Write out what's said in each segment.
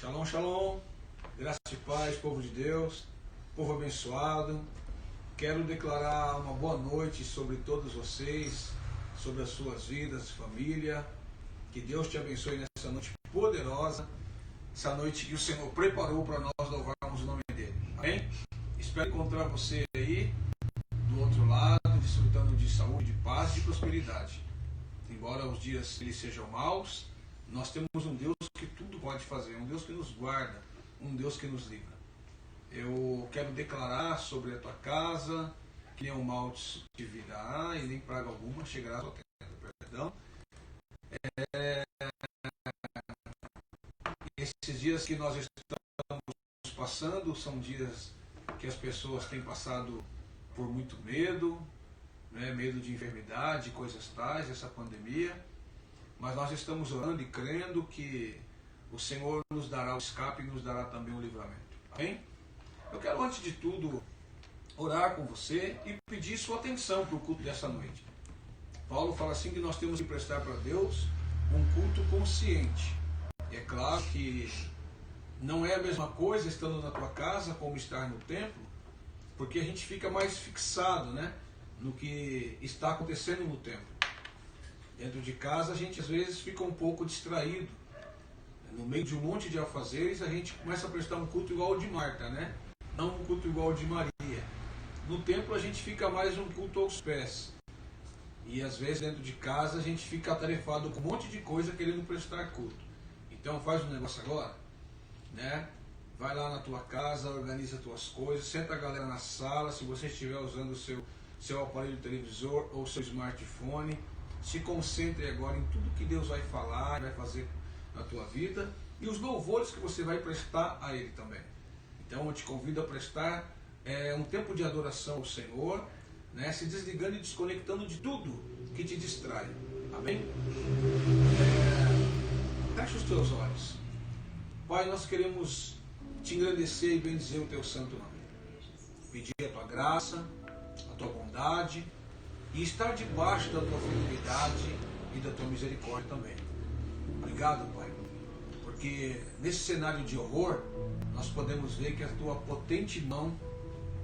Shalom, shalom, graça e paz, povo de Deus, povo abençoado. Quero declarar uma boa noite sobre todos vocês, sobre as suas vidas, família. Que Deus te abençoe nessa noite poderosa, essa noite que o Senhor preparou para nós louvarmos o nome dele. Amém? Espero encontrar você aí, do outro lado, desfrutando de saúde, de paz e de prosperidade. Embora os dias eles sejam maus, nós temos um Deus que tudo pode fazer, um Deus que nos guarda, um Deus que nos livra. Eu quero declarar sobre a tua casa que nenhum mal te virá e nem praga alguma chegará à tua terra. Perdão. Esses dias que nós estamos passando são dias que as pessoas têm passado por muito medo, né? Medo de enfermidade, coisas tais, essa pandemia. Mas nós estamos orando e crendo que o Senhor nos dará o escape e nos dará também o livramento. Amém? Eu quero, antes de tudo, orar com você e pedir sua atenção para o culto dessa noite. Paulo fala assim que nós temos que prestar para Deus um culto consciente. É claro que não é a mesma coisa estando na tua casa como estar no templo, porque a gente fica mais fixado, né, no que está acontecendo no templo. Dentro de casa a gente às vezes fica um pouco distraído. No meio de um monte de afazeres a gente começa a prestar um culto igual ao de Marta, né? Não um culto igual ao de Maria. No templo a gente fica mais um culto aos pés. E às vezes dentro de casa a gente fica atarefado com um monte de coisa querendo prestar culto. Então faz um negócio agora, né? Vai lá na tua casa, organiza as tuas coisas, senta a galera na sala, se você estiver usando o seu aparelho televisor ou seu smartphone, se concentre agora em tudo que Deus vai falar, vai fazer na tua vida e os louvores que você vai prestar a Ele também. Então eu te convido a prestar um tempo de adoração ao Senhor, né? Se desligando e desconectando de tudo que te distrai. Amém? Feche os teus olhos. Pai, nós queremos te engrandecer e bendizer o teu santo nome. Pedir a tua graça, a tua bondade e estar debaixo da tua fidelidade e da tua misericórdia também. Obrigado, Pai, porque nesse cenário de horror nós podemos ver que a tua potente mão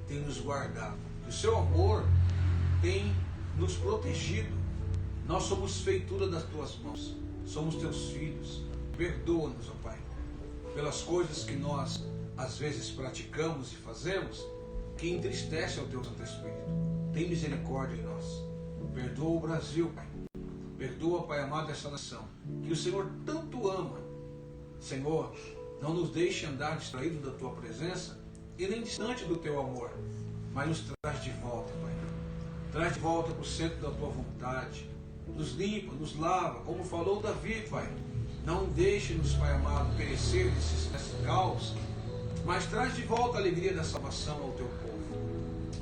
tem nos guardado, que o seu amor tem nos protegido. Nós somos feitura das tuas mãos, somos teus filhos. Perdoa-nos, ó Pai, pelas coisas que nós às vezes praticamos e fazemos que entristece ao teu Santo Espírito. Tem misericórdia em nós. Perdoa o Brasil, Pai. Perdoa, Pai amado, essa nação que o Senhor tanto ama. Senhor, não nos deixe andar distraído da tua presença e nem distante do teu amor, mas nos traz de volta, Pai. Traz de volta para o centro da tua vontade. Nos limpa, nos lava, como falou Davi, Pai. Não deixe-nos, Pai amado, perecer nesse caos, mas traz de volta a alegria da salvação ao teu povo.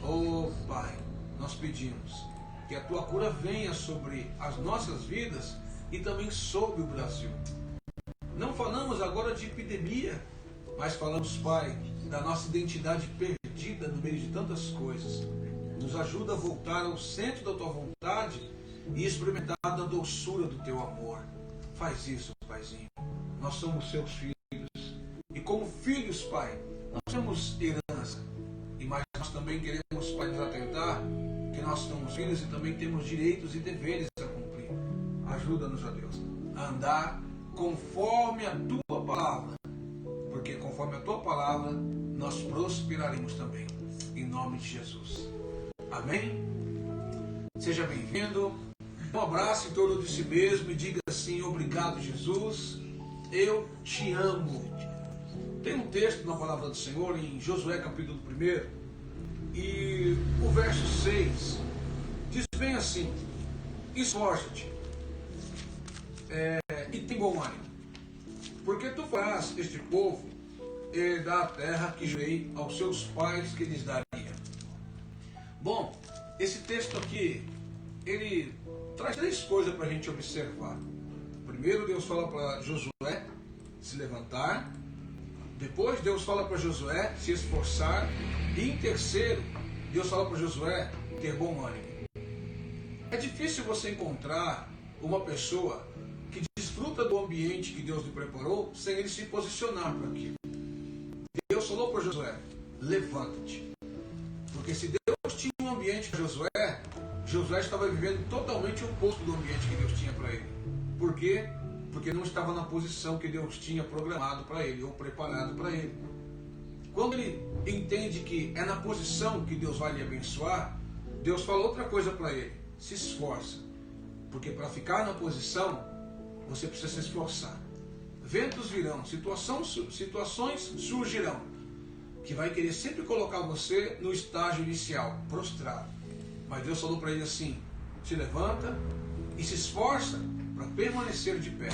Oh, Pai, nós pedimos que a tua cura venha sobre as nossas vidas e também sobre o Brasil. Não falamos agora de epidemia, mas falamos, Pai, da nossa identidade perdida no meio de tantas coisas. Nos ajuda a voltar ao centro da tua vontade e experimentar da doçura do teu amor. Faz isso, Paizinho. Nós somos seus filhos. E como filhos, Pai, nós temos herança. Mas nós também queremos, Pai, nos atentar que nós somos filhos e também temos direitos e deveres a cumprir. Ajuda-nos, ó Deus, a andar conforme a tua palavra. Porque conforme a tua palavra, nós prosperaremos também. Em nome de Jesus. Amém? Seja bem-vindo. Um abraço em torno de si mesmo e diga assim: obrigado, Jesus, eu te amo. Tem um texto na palavra do Senhor em Josué capítulo 1 e o verso 6 diz bem assim: esforça-te e tem bom ânimo, porque tu farás este povo herdar a terra que jurei aos seus pais que lhes daria. Bom, esse texto aqui, ele traz três coisas para a gente observar. Primeiro, Deus fala para Josué se levantar. Depois, Deus fala para Josué se esforçar. E em terceiro, Deus fala para Josué ter bom ânimo. É difícil você encontrar uma pessoa que desfruta desfruta do ambiente que Deus lhe preparou sem ele se posicionar para aquilo. Deus falou para Josué: levanta-te. Porque se Deus tinha um ambiente para Josué, Josué estava vivendo totalmente o oposto do ambiente que Deus tinha para ele. Por quê? Porque não estava na posição que Deus tinha programado para ele, ou preparado para ele. Quando ele entende que é na posição que Deus vai lhe abençoar, Deus fala outra coisa para ele: se esforça. Porque para ficar na posição, você precisa se esforçar. Ventos virão, situações surgirão, que vai querer sempre colocar você no estágio inicial, prostrado. Mas Deus falou para ele assim: se levanta e se esforça para permanecer de pé.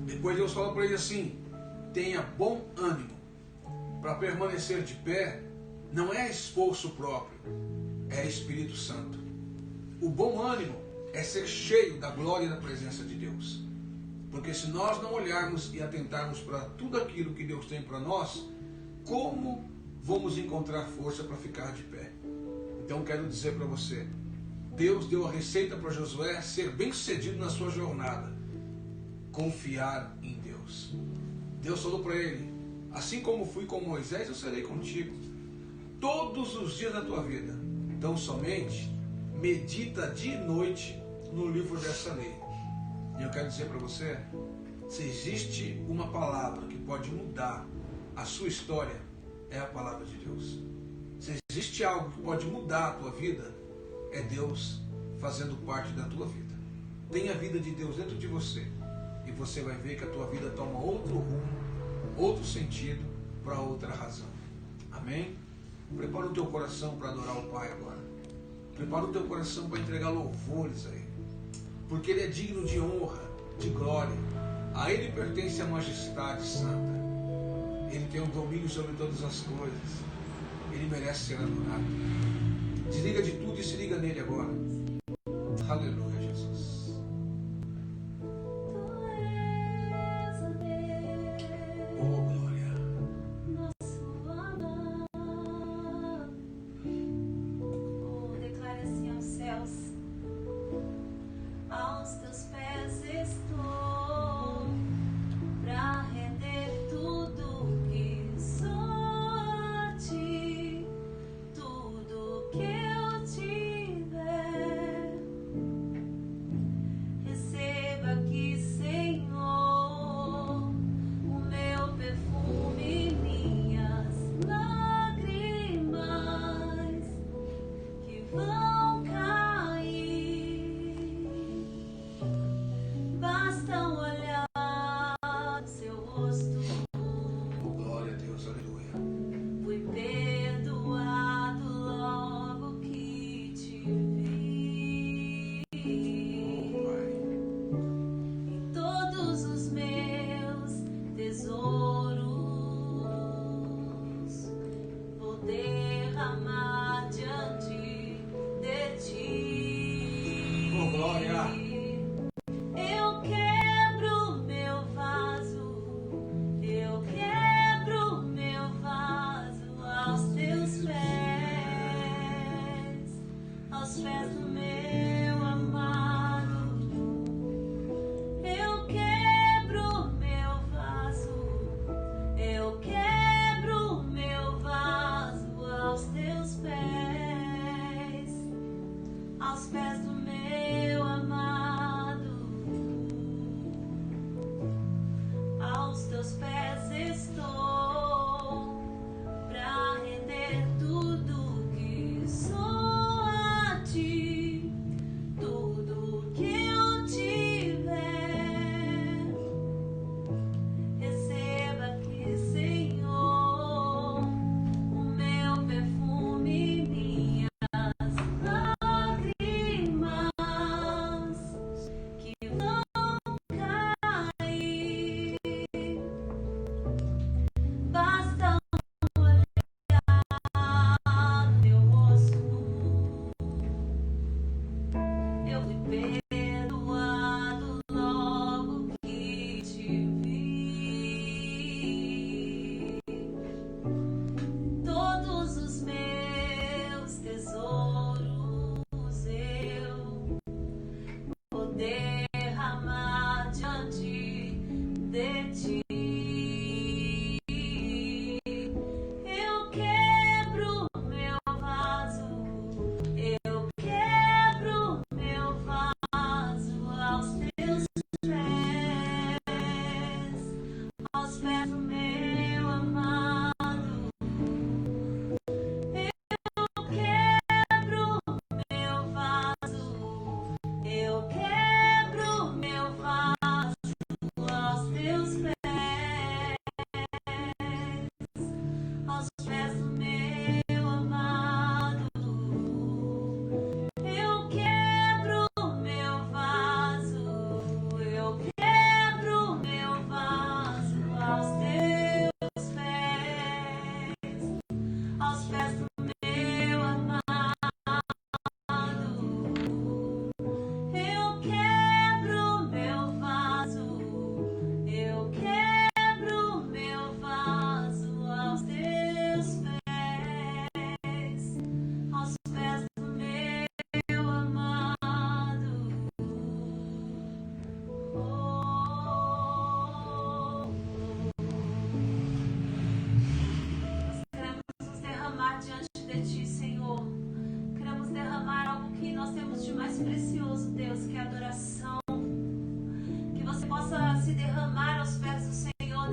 Depois Deus falou para ele assim: tenha bom ânimo. Para permanecer de pé, não é esforço próprio, é Espírito Santo. O bom ânimo é ser cheio da glória e da presença de Deus. Porque se nós não olharmos e atentarmos para tudo aquilo que Deus tem para nós, como vamos encontrar força para ficar de pé? Então quero dizer para você, Deus deu a receita para Josué ser bem sucedido na sua jornada: confiar em Deus. Deus falou para ele: assim como fui com Moisés, eu serei contigo todos os dias da tua vida. Então somente medita dia e noite no livro dessa lei. E eu quero dizer para você, se existe uma palavra que pode mudar a sua história, é a palavra de Deus. Se existe algo que pode mudar a tua vida, é Deus fazendo parte da tua vida. Tenha a vida de Deus dentro de você, e você vai ver que a tua vida toma outro rumo, outro sentido, para outra razão. Amém? Prepara o teu coração para adorar o Pai agora. Prepara o teu coração para entregar louvores a Ele. Porque Ele é digno de honra, de glória. A Ele pertence a majestade santa. Ele tem o domínio sobre todas as coisas. Ele merece ser adorado. Desliga de tudo e se liga nele agora. Aleluia, Jesus. Oh, glória. Declare assim aos céus: aos teus pés estou, pra render tudo que sou a ti, tudo que eu tiver.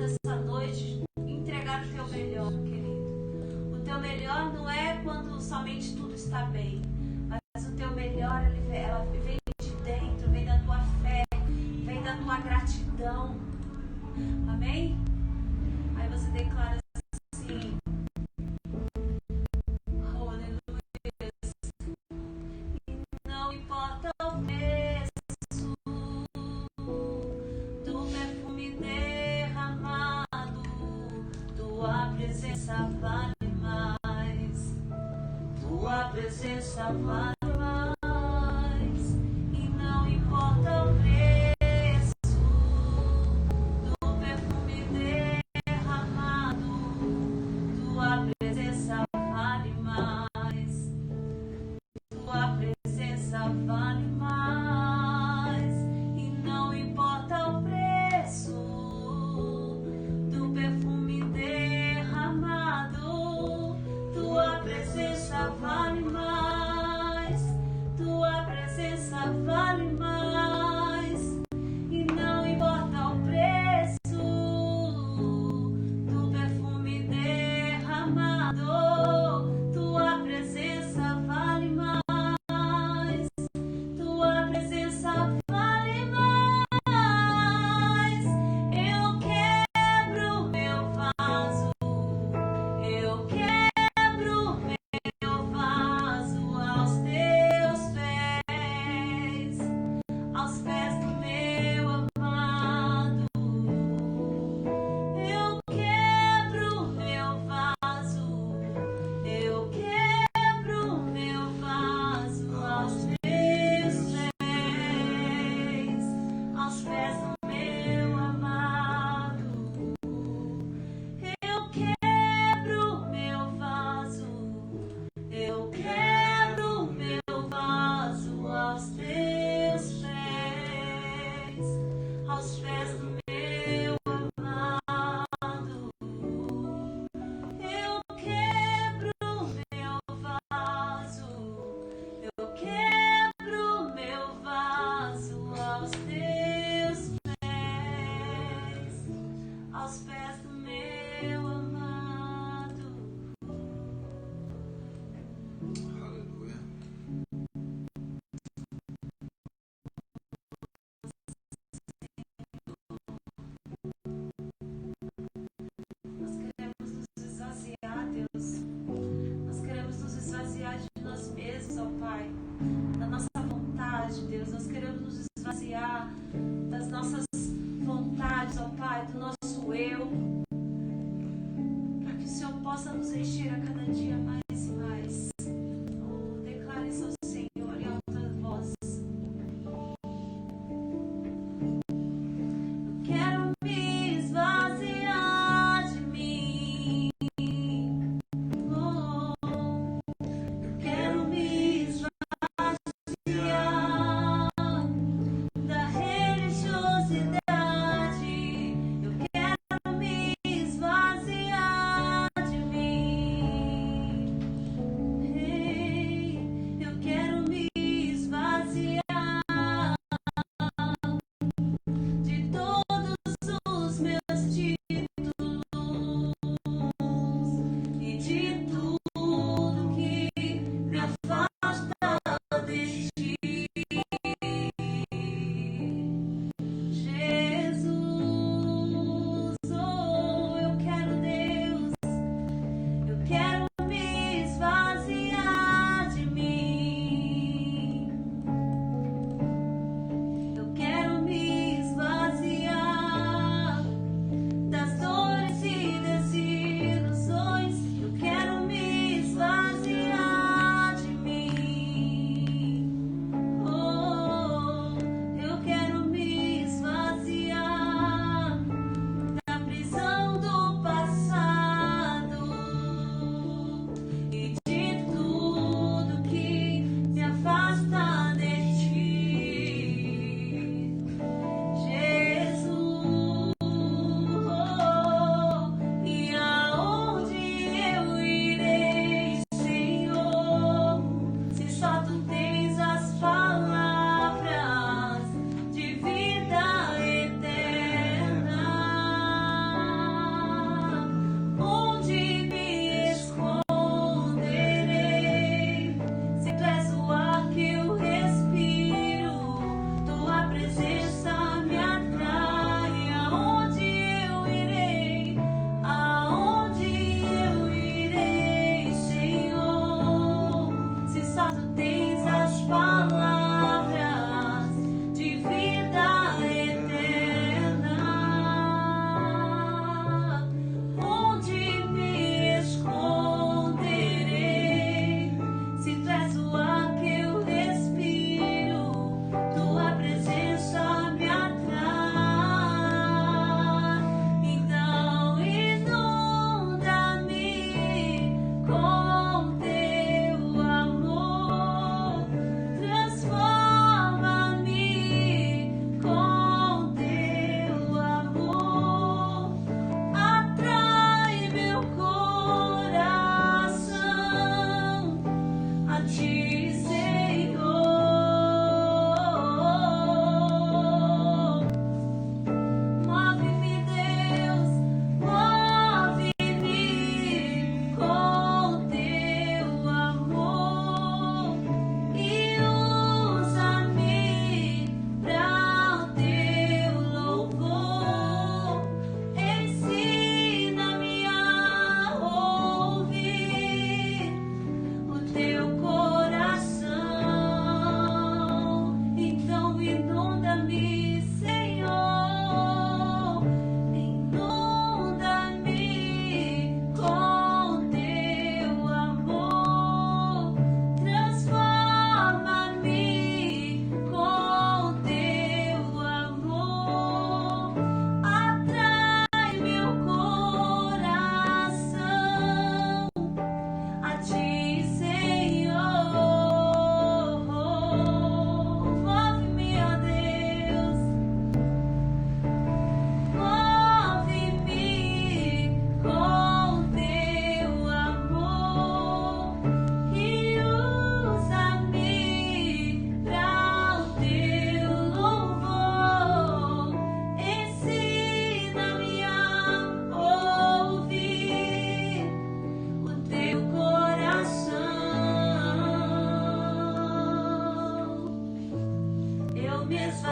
nessa noite entregar o teu melhor, querido. O teu melhor não é quando somente tudo está bem, mas o teu melhor, ela vem de dentro, vem da tua fé, vem da tua gratidão. Amém? Aí você declara assim: oh, aleluia. Não importa o preço do perfume derramado, tua presença vale mais, tua presença vale mais. E não importa o preço do perfume derramado, tua presença vale mais, tua presença vale mais. E não importa o preço do perfume derramado, tua presença vale mais, tua presença vale mais. E não importa o preço do perfume derramado, tua presença vale mais, tua presença vale mais. Eu quebro meu vaso, eu quebro meu vaso aos teus pés, aos pés do meu amado. Eu quebro meu vaso, eu quebro meu vaso aos teus pés, aos pés do meu amado. Eu quebro meu vaso, eu quebro meu vaso aos teus pés, aos pés do meu amado. Eu quebro meu vaso, eu quebro meu vaso aos teus pés, aos pés do meu amado. Aleluia. Nós queremos nos esvaziar, Deus. Nós queremos nos esvaziar de nós mesmos, ó Pai, da nossa vontade, Deus. Nós queremos nos esvaziar das nossas vontades, ó Pai, do nosso eu.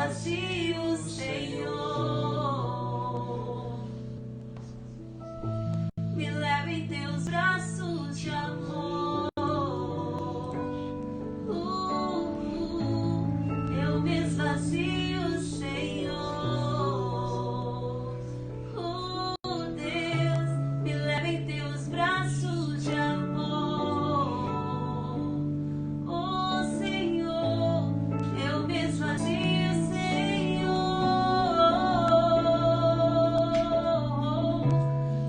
esvazio, Senhor. Me leva em teus braços de amor. Eu me esvazio, Senhor. Deus, me leva em teus braços de amor. Oh, Senhor, eu me esvazio, Senhor.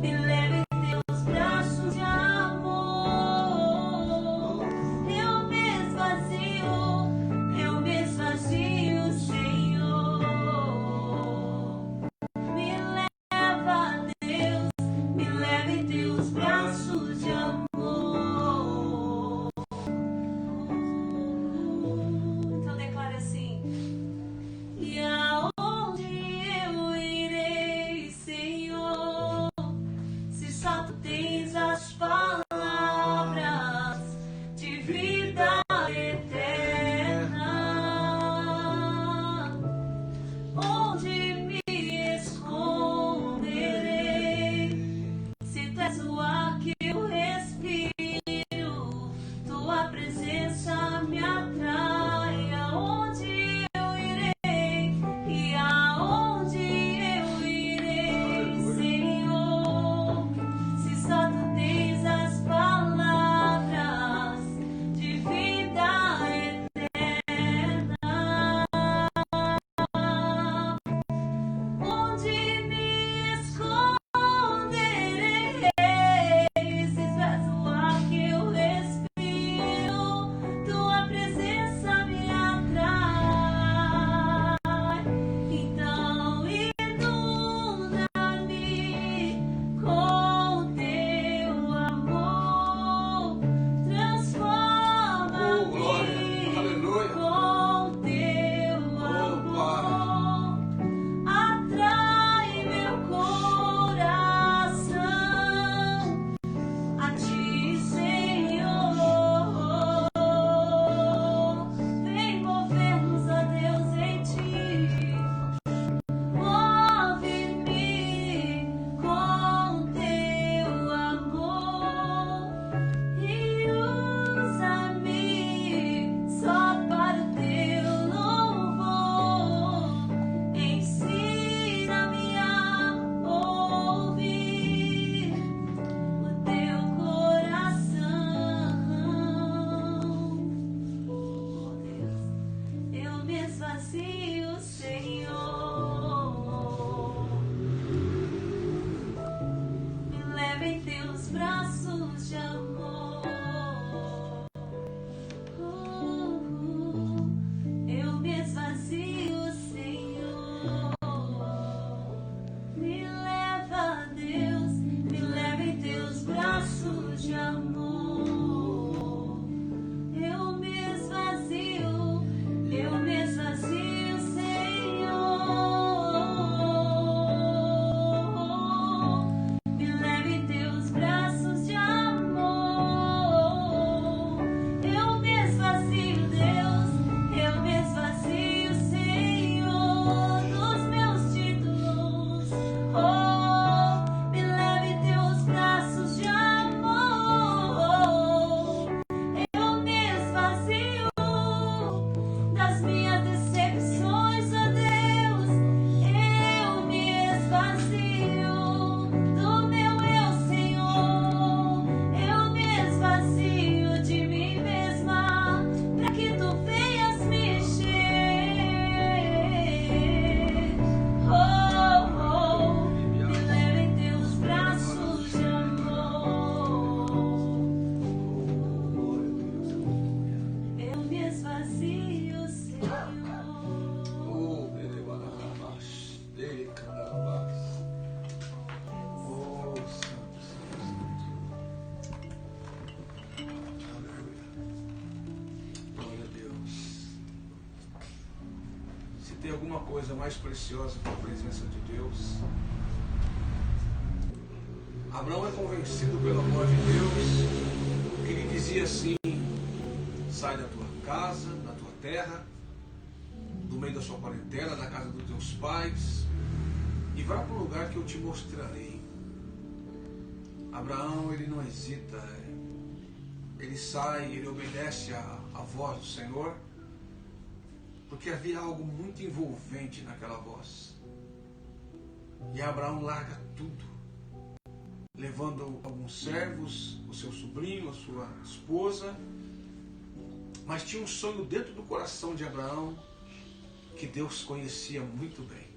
Me leva em teus braços de amor. Eu me esvazio, Senhor. Me leva, Deus, me leva em teus braços de amor. Então declara assim: e aonde eu irei, Senhor, se só tu tens as palavras de vida eterna? Onde me esconderei, se tu és o ar que eu respiro, tua presença me atrai. Aonde eu irei, e aonde eu irei, Senhor, se só tu tens as palavras de vida eterna? Onde me esconderei, se tu és o ar que eu respiro, tua presença me atrai. Então inunda-me com teu amor, transforma-me Oh, glória. Aleluia. com teu Oh, amor. Atrai meu coração a ti, Senhor. Vem mover-nos, ó Deus, em ti. Move-me com teu amor e usa-me só para o teu louvor. Ensina-me a ouvir o teu coração. Oh, Deus, eu me esvazio, Senhor. Me leva em teus braços de amor. Eu me esvazio, Senhor. Me leva, Deus, me leva em teus braços de amor. Eu me esvazio, Senhor. Me leva em teus braços de amor. Eu me esvazio, Deus, eu me esvazio, Senhor, dos meus títulos. Oh, me leva em teus braços de amor. Eu me esvazio das minhas decepções, ó Deus. Eu me esvazio do meu eu, Senhor. Eu me esvazio de mim mesma, para que tu venhas me encher. Oh, oh, me leva em teus braços de amor. Eu me esvazio, Senhor. Oh, Berebarabás, Derecandarabás. Oh, Santo, Santo. Aleluia. Glória a Deus. Se tem alguma coisa mais preciosa que a presença de Deus, Abraão é convencido pelo amor de Deus, que lhe dizia assim: sai da tua casa, da tua terra, do meio da sua parentela, da casa dos teus pais, e vá para o lugar que eu te mostrarei. Abraão, ele não hesita, ele sai, ele obedece à voz do Senhor, porque havia algo muito envolvente naquela voz. E Abraão larga tudo, levando alguns servos, o seu sobrinho, a sua esposa, mas tinha um sonho dentro do coração de Abraão que Deus conhecia muito bem.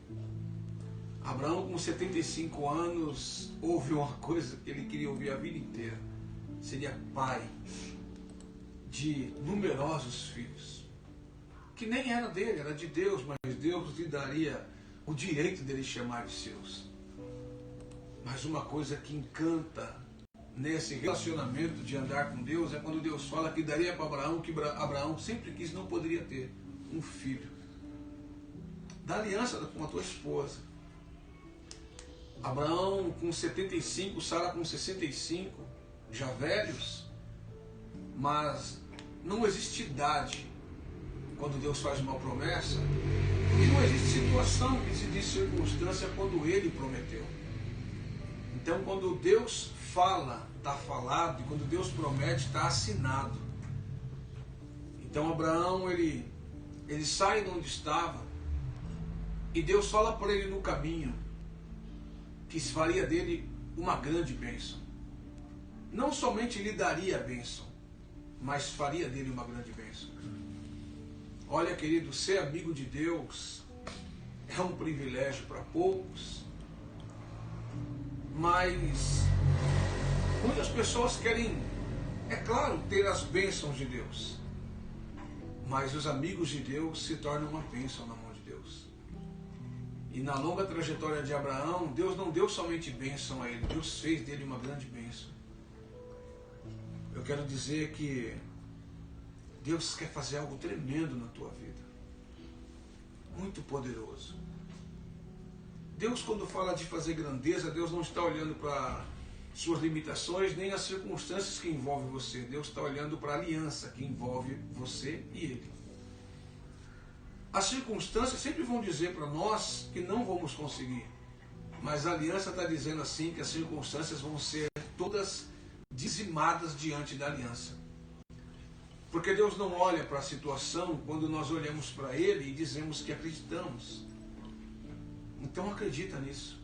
Abraão, com 75 anos, ouve uma coisa que ele queria ouvir a vida inteira. Seria pai de numerosos filhos, que nem era dele, era de Deus, mas Deus lhe daria o direito dele chamar de seus. Mas uma coisa que encanta nesse relacionamento de andar com Deus é quando Deus fala que daria para Abraão, que Abraão sempre quis, não poderia ter um filho. Da aliança com a tua esposa. Abraão com 75, Sara com 65, já velhos, mas não existe idade quando Deus faz uma promessa, e não existe situação que se diz circunstância quando Ele prometeu. Então, quando Deus fala, está falado, e quando Deus promete, está assinado. Então Abraão, ele sai de onde estava, e Deus fala para ele no caminho que faria dele uma grande bênção. Não somente lhe daria a bênção, mas faria dele uma grande bênção. Olha, querido, ser amigo de Deus é um privilégio para poucos, mas muitas pessoas querem, é claro, ter as bênçãos de Deus, mas os amigos de Deus se tornam uma bênção na mão de Deus. E na longa trajetória de Abraão, Deus não deu somente bênção a ele, Deus fez dele uma grande bênção. Eu quero dizer que Deus quer fazer algo tremendo na tua vida, muito poderoso. Deus, quando fala de fazer grandeza, Deus não está olhando para suas limitações, nem as circunstâncias que envolvem você. Deus está olhando para a aliança que envolve você e Ele. As circunstâncias sempre vão dizer para nós que não vamos conseguir, mas a aliança está dizendo assim que as circunstâncias vão ser todas dizimadas diante da aliança. Porque Deus não olha para a situação quando nós olhamos para Ele e dizemos que acreditamos. Então acredita nisso.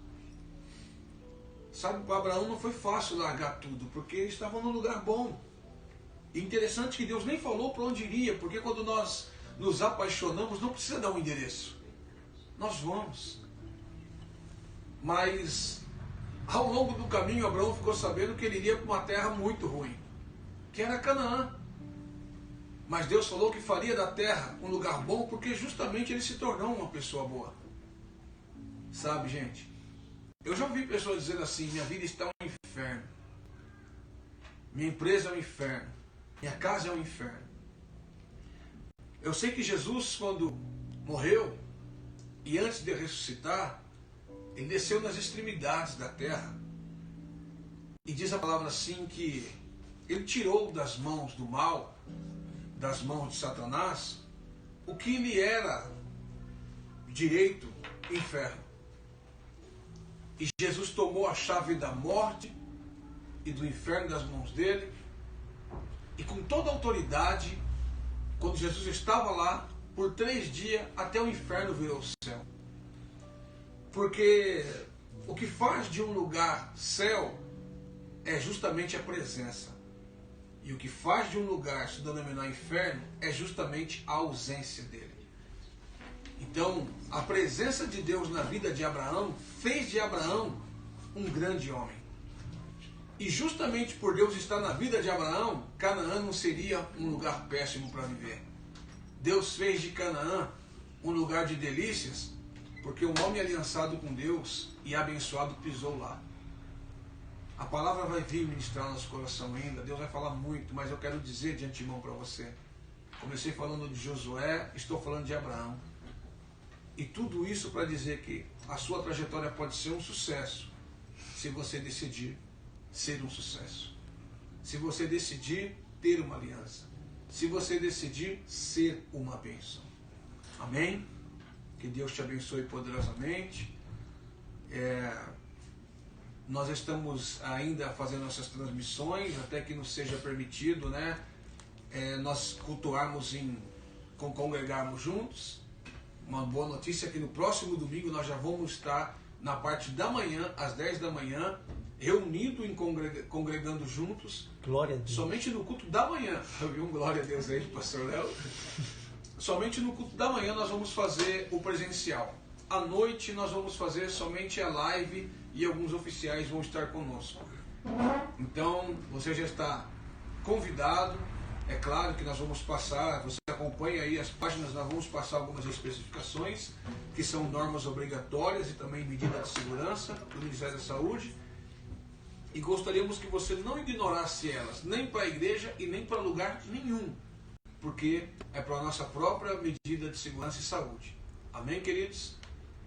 Sabe, para Abraão não foi fácil largar tudo, porque eles estavam num lugar bom. E interessante que Deus nem falou para onde iria, porque quando nós nos apaixonamos, não precisa dar um endereço. Nós vamos. Mas ao longo do caminho, Abraão ficou sabendo que ele iria para uma terra muito ruim, que era Canaã. Mas Deus falou que faria da terra um lugar bom, porque justamente ele se tornou uma pessoa boa. Sabe, gente? Eu já ouvi pessoas dizendo assim: minha vida está um inferno. Minha empresa é um inferno. Minha casa é um inferno. Eu sei que Jesus, quando morreu, e antes de ressuscitar, ele desceu nas extremidades da terra. E diz a palavra assim que ele tirou das mãos do mal, das mãos de Satanás, o que lhe era direito, inferno. E Jesus tomou a chave da morte e do inferno das mãos dele, e com toda a autoridade, quando Jesus estava lá, por 3 dias, até o inferno virou céu. Porque o que faz de um lugar céu é justamente a presença. E o que faz de um lugar se denominar inferno é justamente a ausência dele. Então, a presença de Deus na vida de Abraão fez de Abraão um grande homem. E justamente por Deus estar na vida de Abraão, Canaã não seria um lugar péssimo para viver. Deus fez de Canaã um lugar de delícias, porque um homem aliançado com Deus e abençoado pisou lá. A palavra vai vir ministrar no nosso coração ainda, Deus vai falar muito, mas eu quero dizer de antemão para você. Comecei falando de Josué, estou falando de Abraão. E tudo isso para dizer que a sua trajetória pode ser um sucesso, se você decidir ser um sucesso. Se você decidir ter uma aliança. Se você decidir ser uma bênção. Amém? Que Deus te abençoe poderosamente. Nós estamos ainda fazendo essas transmissões, até que nos seja permitido, né, nós cultuarmos, congregarmos juntos. Uma boa notícia é que no próximo domingo nós já vamos estar na parte da manhã, às 10 da manhã, reunido e congregando juntos. Glória a Deus. Somente no culto da manhã. Eu vi um glória a Deus aí do pastor Léo. Somente no culto da manhã nós vamos fazer o presencial. À noite nós vamos fazer somente a live e alguns oficiais vão estar conosco. Então você já está convidado. É claro que nós vamos passar, você acompanha aí as páginas, nós vamos passar algumas especificações que são normas obrigatórias e também medidas de segurança do Ministério da Saúde. E gostaríamos que você não ignorasse elas, nem para a igreja e nem para lugar nenhum, porque é para a nossa própria medida de segurança e saúde. Amém, queridos?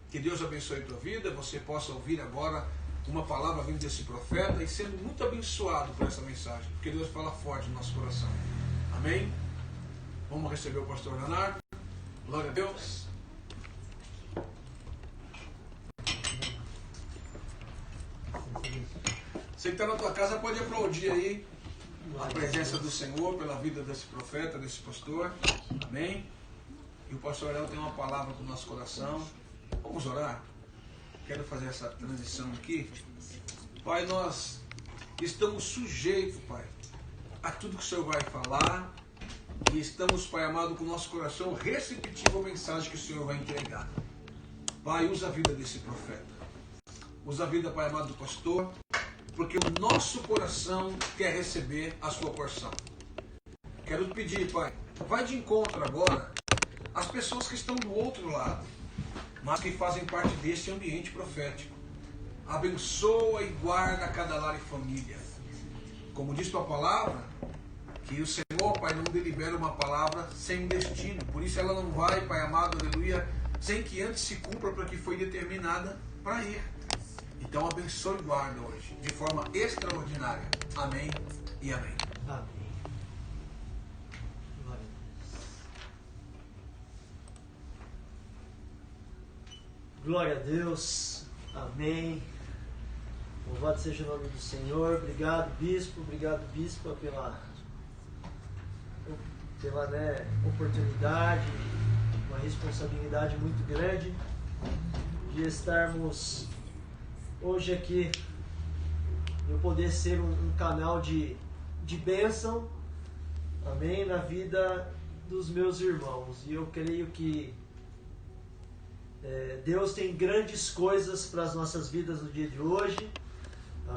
Que Deus abençoe a tua vida, você possa ouvir agora uma palavra vindo desse profeta e sendo muito abençoado por essa mensagem, porque Deus fala forte no nosso coração. Amém? Vamos receber o pastor Leonardo. Glória a Deus. Você que está na tua casa pode aplaudir aí a presença do Senhor pela vida desse profeta, desse pastor. Amém? E o pastor Léo tem uma palavra para o nosso coração. Vamos orar? Quero fazer essa transição aqui. Pai, nós estamos sujeitos, Pai, a tudo que o Senhor vai falar. E estamos, Pai amado, com o nosso coração receptivo à mensagem que o Senhor vai entregar. Pai, usa a vida desse profeta. Usa a vida, Pai amado, do pastor. Porque o nosso coração quer receber a sua porção. Quero te pedir, Pai, vai de encontro agora às pessoas que estão do outro lado, mas que fazem parte desse ambiente profético. Abençoa e guarda cada lar e família. Como diz tua palavra, que o Senhor, Pai, não delibera uma palavra sem um destino. Por isso ela não vai, Pai amado, aleluia, sem que antes se cumpra para que foi determinada para ir. Então abençoe e guarda hoje, de forma extraordinária. Amém e amém. Amém. Glória a Deus. Glória a Deus. Amém. Louvado seja o nome do Senhor. Obrigado, bispo. Obrigado, bispa, pela oportunidade, uma responsabilidade muito grande de estarmos hoje aqui, eu poder ser um canal de bênção, amém, na vida dos meus irmãos. E eu creio que Deus tem grandes coisas para as nossas vidas no dia de hoje,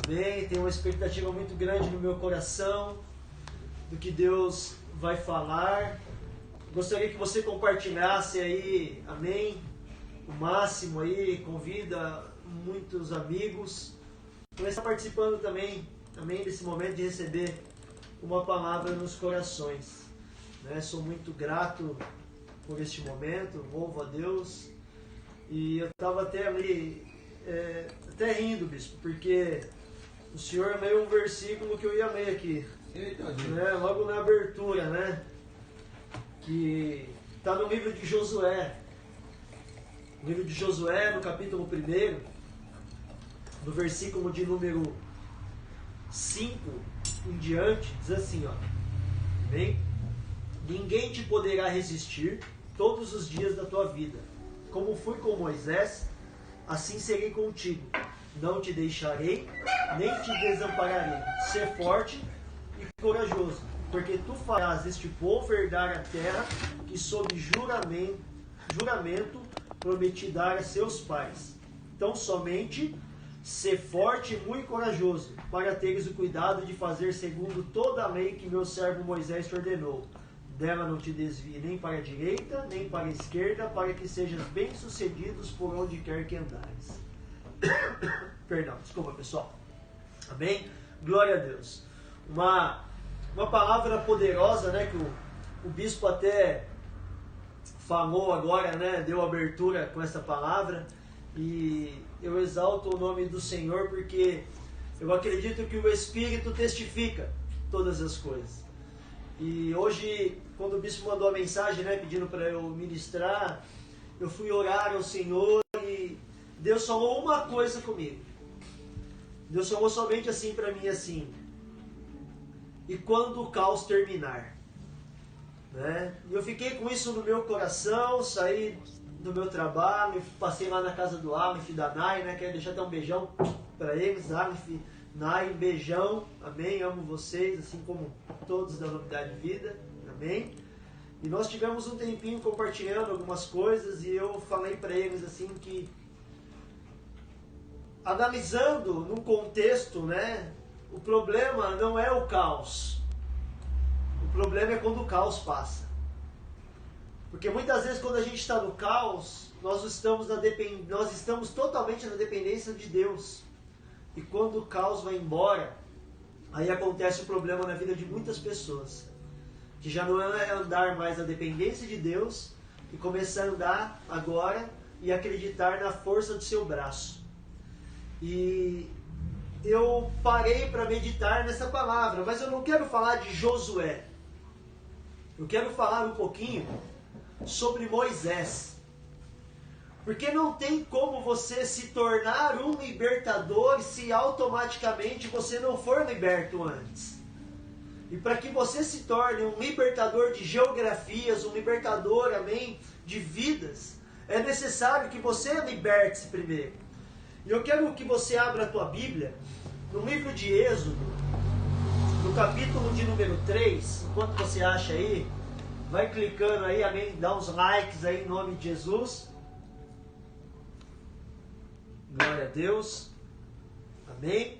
amém. Tem uma expectativa muito grande no meu coração do que Deus vai falar. Gostaria que você compartilhasse aí, amém, o máximo aí, convida muitos amigos para estar participando também, amém, desse momento de receber uma palavra nos corações, né? Sou muito grato por este momento, louvo a Deus. E eu estava até ali, até rindo, bispo, porque o senhor leu um versículo que eu ia ler aqui, né? Logo na abertura, né? Que está no livro de Josué. No livro de Josué, no capítulo 1, no versículo de número 5 em diante, diz assim, ó: bem, ninguém te poderá resistir todos os dias da tua vida. Como fui com Moisés, assim serei contigo. Não te deixarei, nem te desampararei. Ser forte e corajoso, porque tu farás este povo herdar a terra que sob juramento prometi dar a seus pais. Então somente ser forte e muito corajoso, para teres o cuidado de fazer segundo toda a lei que meu servo Moisés te ordenou. Dela não te desvie nem para a direita, nem para a esquerda, para que sejas bem-sucedidos por onde quer que andares. Perdão, desculpa, pessoal. Amém? Glória a Deus. Uma palavra poderosa, né, que o bispo até falou agora, né, deu abertura com essa palavra. E eu exalto o nome do Senhor, porque eu acredito que o Espírito testifica todas as coisas. E hoje, quando o bispo mandou a mensagem, né, pedindo para eu ministrar, eu fui orar ao Senhor e Deus falou uma coisa comigo. Deus falou somente assim para mim, assim: e quando o caos terminar? Né? E eu fiquei com isso no meu coração, saí do meu trabalho, passei lá na casa do Aleph e da Nai, né? Quero deixar até um beijão para eles, Aleph, Nai, um beijão, amém, amo vocês, assim como todos da Novidade de Vida, amém. E nós tivemos um tempinho compartilhando algumas coisas e eu falei para eles assim que, analisando num contexto, né, o problema não é o caos. O problema é quando o caos passa. Porque muitas vezes quando a gente está no caos, nós estamos totalmente na dependência de Deus. E quando o caos vai embora, aí acontece o problema na vida de muitas pessoas. Que já não é andar mais na dependência de Deus e começar a andar agora e acreditar na força do seu braço. E eu parei para meditar nessa palavra, mas eu não quero falar de Josué. Eu quero falar um pouquinho sobre Moisés. Porque não tem como você se tornar um libertador se automaticamente você não for liberto antes. E para que você se torne um libertador de geografias, um libertador, amém, de vidas, é necessário que você liberte-se primeiro. E eu quero que você abra a tua Bíblia no livro de Êxodo, no capítulo de número 3, enquanto você acha aí, vai clicando aí, amém, dá uns likes aí em nome de Jesus. Glória a Deus. Amém.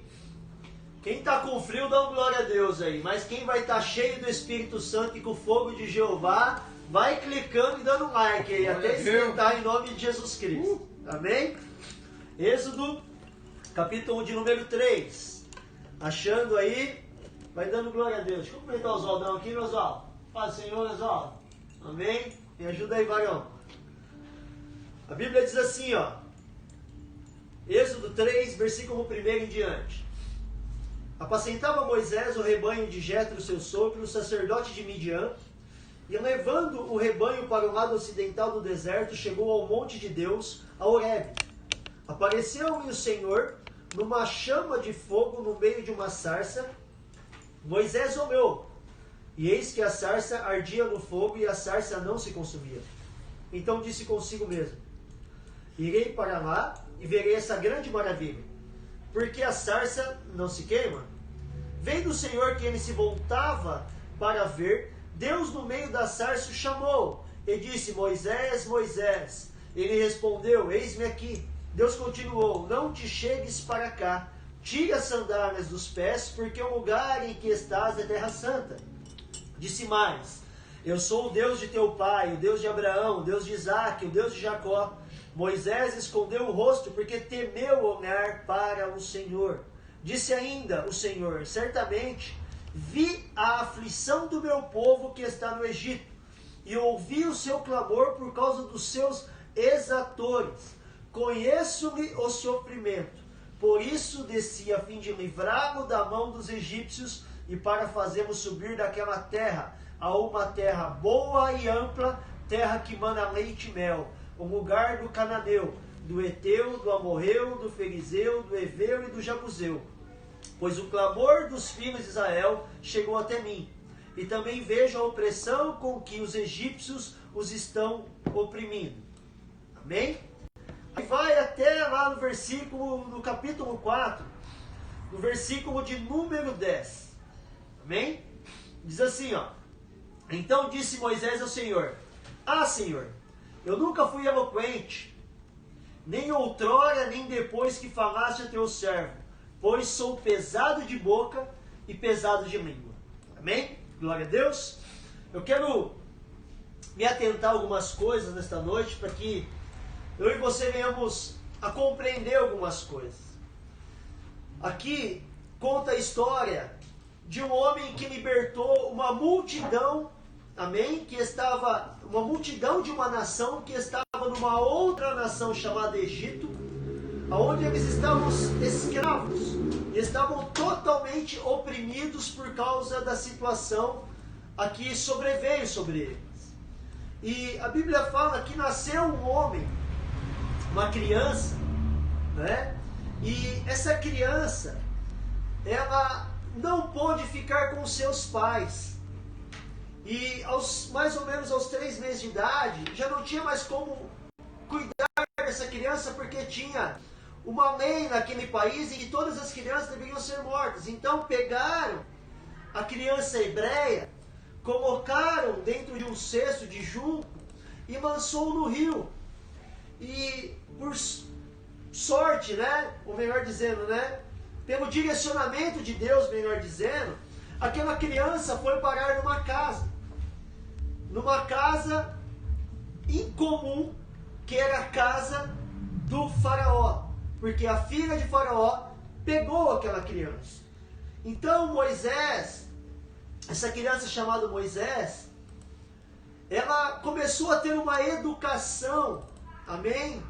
Quem está com frio, dá um glória a Deus aí. Mas quem vai estar cheio do Espírito Santo e com o fogo de Jeová, vai clicando e dando um like aí, glória até esquentar em nome de Jesus Cristo. Amém? Êxodo, capítulo de número 3. Achando aí, vai dando glória a Deus. Deixa eu cumprimentar o Oswaldão aqui, meu Oswaldo. Paz do Senhor, Oswaldo. Amém? Me ajuda aí, varão. A Bíblia diz assim, ó. Êxodo 3, versículo 1 em diante. Apacentava Moisés o rebanho de Jetro, seu sogro, sacerdote de Midian, e levando o rebanho para o lado ocidental do deserto, chegou ao monte de Deus, a Horebe. Apareceu-lhe o Senhor numa chama de fogo no meio de uma sarça. Moisés olhou, e eis que a sarça ardia no fogo e a sarça não se consumia. Então disse consigo mesmo: irei para lá e verei essa grande maravilha, porque a sarça não se queima. Vendo o Senhor que ele se voltava para ver, Deus no meio da sarça o chamou e disse: Moisés, Moisés. Ele respondeu: eis-me aqui. Deus continuou: não te chegues para cá, tira as sandálias dos pés, porque o lugar em que estás é terra santa. Disse mais: eu sou o Deus de teu pai, o Deus de Abraão, o Deus de Isaque, o Deus de Jacó. Moisés escondeu o rosto, porque temeu olhar para o Senhor. Disse ainda o Senhor: certamente vi a aflição do meu povo que está no Egito, e ouvi o seu clamor por causa dos seus exatores. Conheço-lhe o sofrimento, por isso desci a fim de livrá-lo da mão dos egípcios e para fazê-lo subir daquela terra a uma terra boa e ampla, terra que mana leite e mel, o lugar do cananeu, do Eteu, do Amorreu, do Ferizeu, do Eveu e do Jabuseu. Pois o clamor dos filhos de Israel chegou até mim, e também vejo a opressão com que os egípcios os estão oprimindo. Amém? Aí vai até lá no versículo, no capítulo 4, no versículo de número 10. Amém? Diz assim, ó. Então disse Moisés ao Senhor: ah, Senhor, eu nunca fui eloquente, nem outrora, nem depois que falaste a teu servo, pois sou pesado de boca e pesado de língua. Amém? Glória a Deus. Eu quero me atentar a algumas coisas nesta noite, para que eu e você venhamos a compreender algumas coisas. Aqui conta a história de um homem que libertou uma multidão, amém? Que estava, uma multidão de uma nação que estava numa outra nação chamada Egito, onde eles estavam escravos e estavam totalmente oprimidos por causa da situação a que sobreveio sobre eles. E a Bíblia fala que nasceu um homem, uma criança, né? E essa criança, ela não pôde ficar com seus pais. E mais ou menos aos 3 meses de idade, já não tinha mais como cuidar dessa criança, porque tinha uma lei naquele país em que todas as crianças deveriam ser mortas. Então pegaram a criança hebreia, colocaram dentro de um cesto de junco e lançou no rio. E por sorte, né, ou melhor dizendo, né, pelo direcionamento de Deus, melhor dizendo, aquela criança foi parar numa casa incomum, que era a casa do faraó, porque a filha de faraó pegou aquela criança. Então Moisés, essa criança chamada Moisés, ela começou a ter uma educação, amém?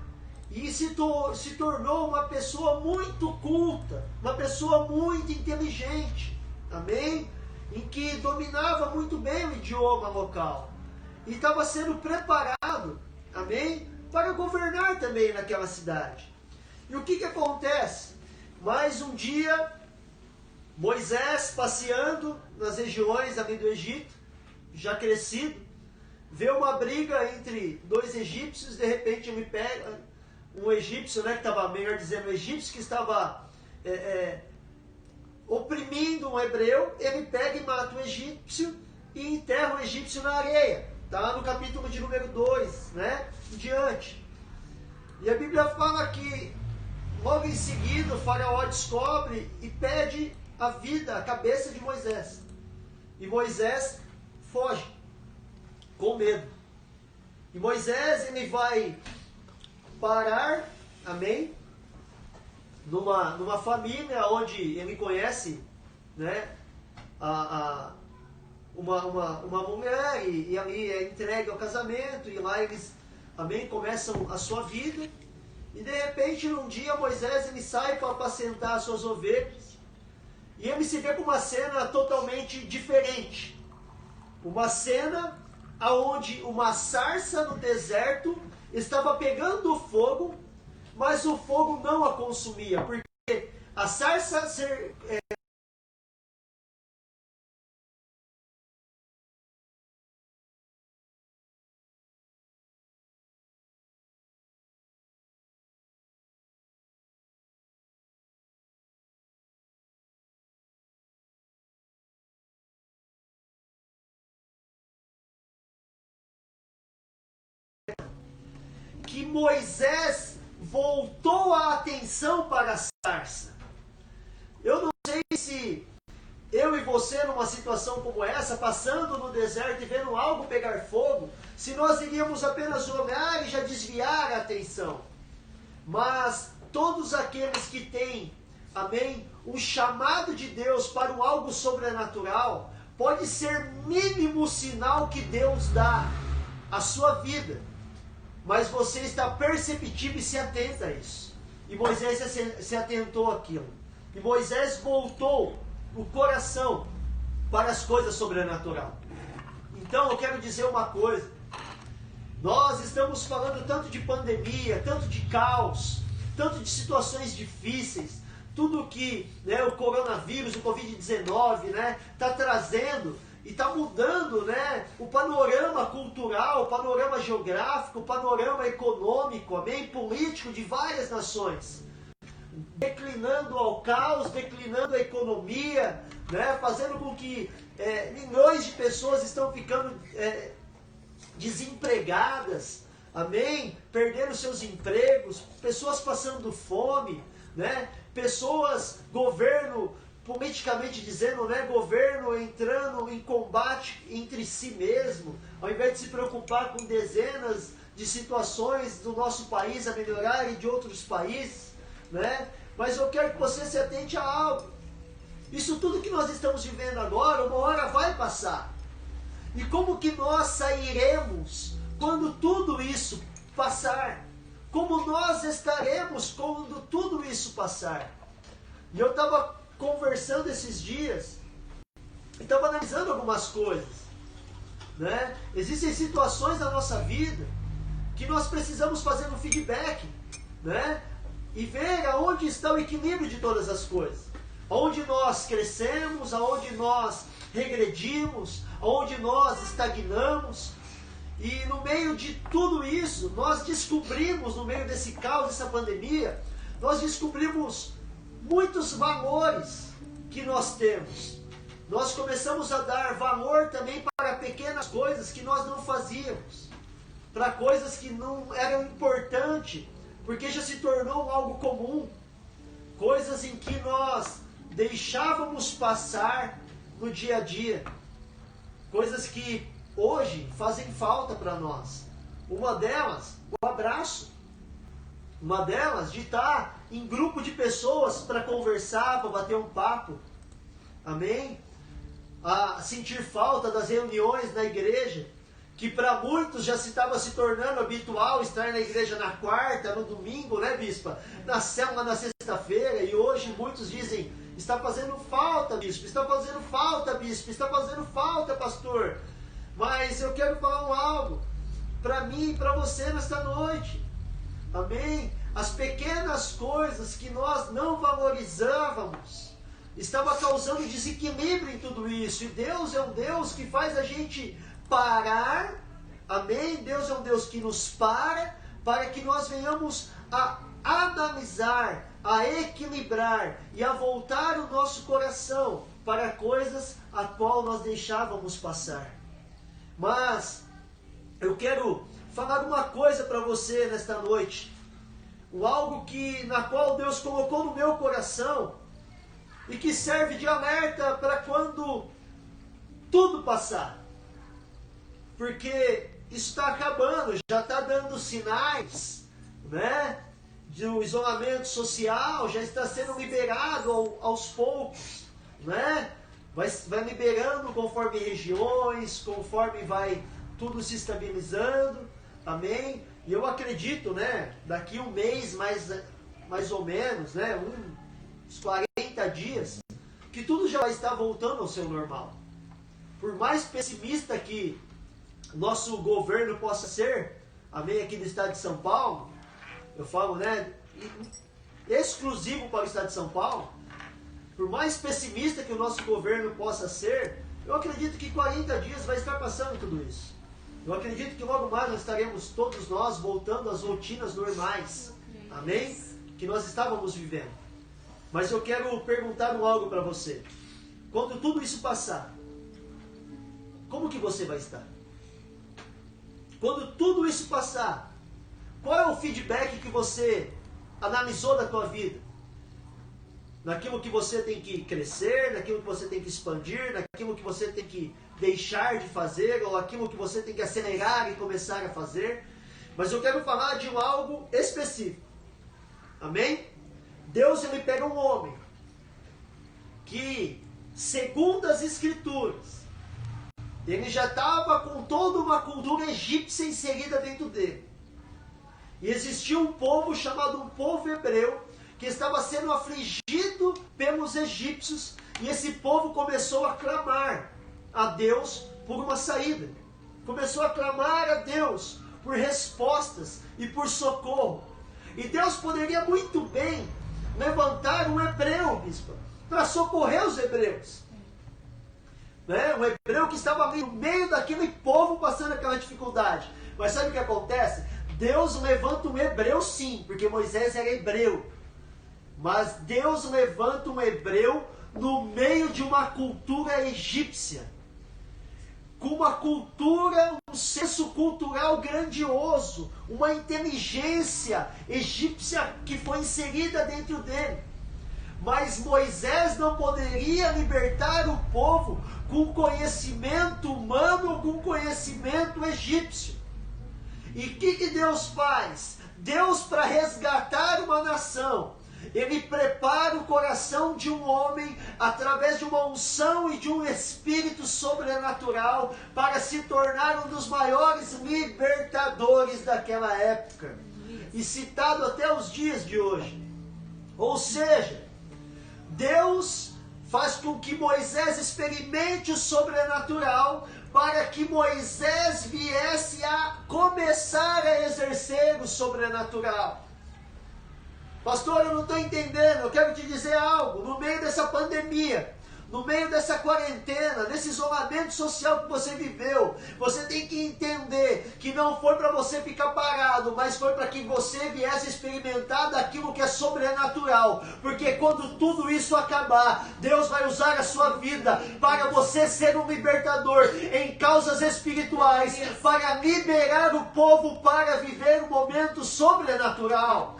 E se tornou uma pessoa muito culta, uma pessoa muito inteligente, amém? Em que dominava muito bem o idioma local. E estava sendo preparado, amém? Para governar também naquela cidade. E o que acontece? Mais um dia, Moisés passeando nas regiões ali do Egito, já crescido, vê uma briga entre 2 egípcios, de repente ele pega um egípcio, né, que estava, melhor dizendo, um egípcio que estava oprimindo um hebreu, ele pega e mata o egípcio e enterra o egípcio na areia. Está lá no capítulo de número 2, né, em diante. E a Bíblia fala que logo em seguida o faraó descobre e pede a vida, a cabeça de Moisés. E Moisés foge, com medo. E Moisés, ele vai parar, amém? Numa família onde ele conhece, né, uma mulher, e ali é entregue ao casamento, e lá eles, amém, começam a sua vida. E de repente, um dia, Moisés, ele sai para apacentar as suas ovelhas, e ele se vê com uma cena totalmente diferente. Uma cena onde uma sarça no deserto estava pegando fogo, mas o fogo não a consumia, porque a sarça que Moisés voltou a atenção para a sarça. Eu não sei se eu e você, numa situação como essa, passando no deserto e vendo algo pegar fogo, se nós iríamos apenas olhar e já desviar a atenção. Mas todos aqueles que têm, amém, um chamado de Deus para um algo sobrenatural, pode ser mínimo sinal que Deus dá à sua vida. Mas você está perceptivo e se atenta a isso. E Moisés se atentou àquilo. E Moisés voltou o coração para as coisas sobrenaturais. Então eu quero dizer uma coisa. Nós estamos falando tanto de pandemia, tanto de caos, tanto de situações difíceis. Tudo que, né, o coronavírus, o Covid-19, né, está trazendo e está mudando, né, o panorama cultural, o panorama geográfico, o panorama econômico, amém, político de várias nações. Declinando ao caos, declinando a economia, né, fazendo com que milhões de pessoas estão ficando desempregadas, amém, perdendo seus empregos, pessoas passando fome, né, pessoas, governo, politicamente dizendo, né, governo entrando em combate entre si mesmo, ao invés de se preocupar com dezenas de situações do nosso país a melhorar e de outros países, né? Mas eu quero que você se atente a algo. Isso tudo que nós estamos vivendo agora, uma hora vai passar. E como que nós sairemos quando tudo isso passar? Como nós estaremos quando tudo isso passar? E eu estava conversando esses dias, estava analisando algumas coisas. né? Existem situações na nossa vida que nós precisamos fazer um feedback, né? E ver aonde está o equilíbrio de todas as coisas. Aonde nós crescemos, aonde nós regredimos, aonde nós estagnamos. E no meio de tudo isso, nós descobrimos, no meio desse caos, dessa pandemia, nós descobrimos muitos valores que nós temos. Nós começamos a dar valor também para pequenas coisas que nós não fazíamos, para coisas que não eram importantes, porque já se tornou algo comum, coisas em que nós deixávamos passar no dia a dia, coisas que hoje fazem falta para nós. Uma delas, o abraço. Uma delas, de estar em grupo de pessoas para conversar, para bater um papo. Amém? A sentir falta das reuniões na igreja, que para muitos já se estava se tornando habitual estar na igreja na quarta, no domingo, né, bispa? Na célula na sexta-feira, e hoje muitos dizem, está fazendo falta, bispo, está fazendo falta, bispo, está fazendo falta, pastor. Mas eu quero falar algo para mim e para você nesta noite. Amém? As pequenas coisas que nós não valorizávamos estava causando desequilíbrio em tudo isso. E Deus é um Deus que faz a gente parar. Amém? Deus é um Deus que nos para que nós venhamos a analisar, a equilibrar e a voltar o nosso coração para coisas a qual nós deixávamos passar. Mas eu quero falar uma coisa para você nesta noite. Algo na qual Deus colocou no meu coração e que serve de alerta para quando tudo passar. Porque está acabando, já está dando sinais, né? Do isolamento social, já está sendo liberado aos poucos, né? Vai liberando conforme regiões, conforme vai tudo se estabilizando, amém? E eu acredito, né, daqui um mês mais ou menos, né, uns 40 dias, que tudo já vai estar voltando ao seu normal. Por mais pessimista que nosso governo possa ser, amém, aqui no estado de São Paulo, eu falo, né, exclusivo para o estado de São Paulo, por mais pessimista que o nosso governo possa ser, eu acredito que 40 dias vai estar passando tudo isso. Eu acredito que logo mais nós estaremos todos nós voltando às rotinas normais. Amém? Que nós estávamos vivendo. Mas eu quero perguntar algo para você. Quando tudo isso passar, como que você vai estar? Quando tudo isso passar, qual é o feedback que você analisou da tua vida? Naquilo que você tem que crescer, naquilo que você tem que expandir, naquilo que você tem que deixar de fazer, ou aquilo que você tem que acelerar e começar a fazer. Mas eu quero falar de algo específico. Amém? Deus, ele pega um homem que, segundo as Escrituras, ele já estava com toda uma cultura egípcia inserida dentro dele. E existia um povo chamado um povo hebreu, que estava sendo afligido pelos egípcios, e esse povo começou a clamar a Deus por uma saída. Começou a clamar a Deus por respostas e por socorro. E Deus poderia muito bem levantar um hebreu, bispo, para socorrer os hebreus. Né? Um hebreu que estava ali no meio daquele povo passando aquela dificuldade. Mas sabe o que acontece? Deus levanta um hebreu sim, porque Moisés era hebreu. Mas Deus levanta um hebreu no meio de uma cultura egípcia. Com uma cultura, um senso cultural grandioso, uma inteligência egípcia que foi inserida dentro dele. Mas Moisés não poderia libertar o povo com conhecimento humano ou com conhecimento egípcio. E o que Deus faz? Deus, para resgatar uma nação, Ele prepara o coração de um homem através de uma unção e de um espírito sobrenatural para se tornar um dos maiores libertadores daquela época. E citado até os dias de hoje. Ou seja, Deus faz com que Moisés experimente o sobrenatural, para que Moisés viesse a começar a exercer o sobrenatural. Pastor, eu não estou entendendo, eu quero te dizer algo. No meio dessa pandemia, no meio dessa quarentena, nesse isolamento social que você viveu, você tem que entender que não foi para você ficar parado, mas foi para que você viesse experimentar daquilo que é sobrenatural. Porque quando tudo isso acabar, Deus vai usar a sua vida para você ser um libertador em causas espirituais, para liberar o povo para viver um momento sobrenatural.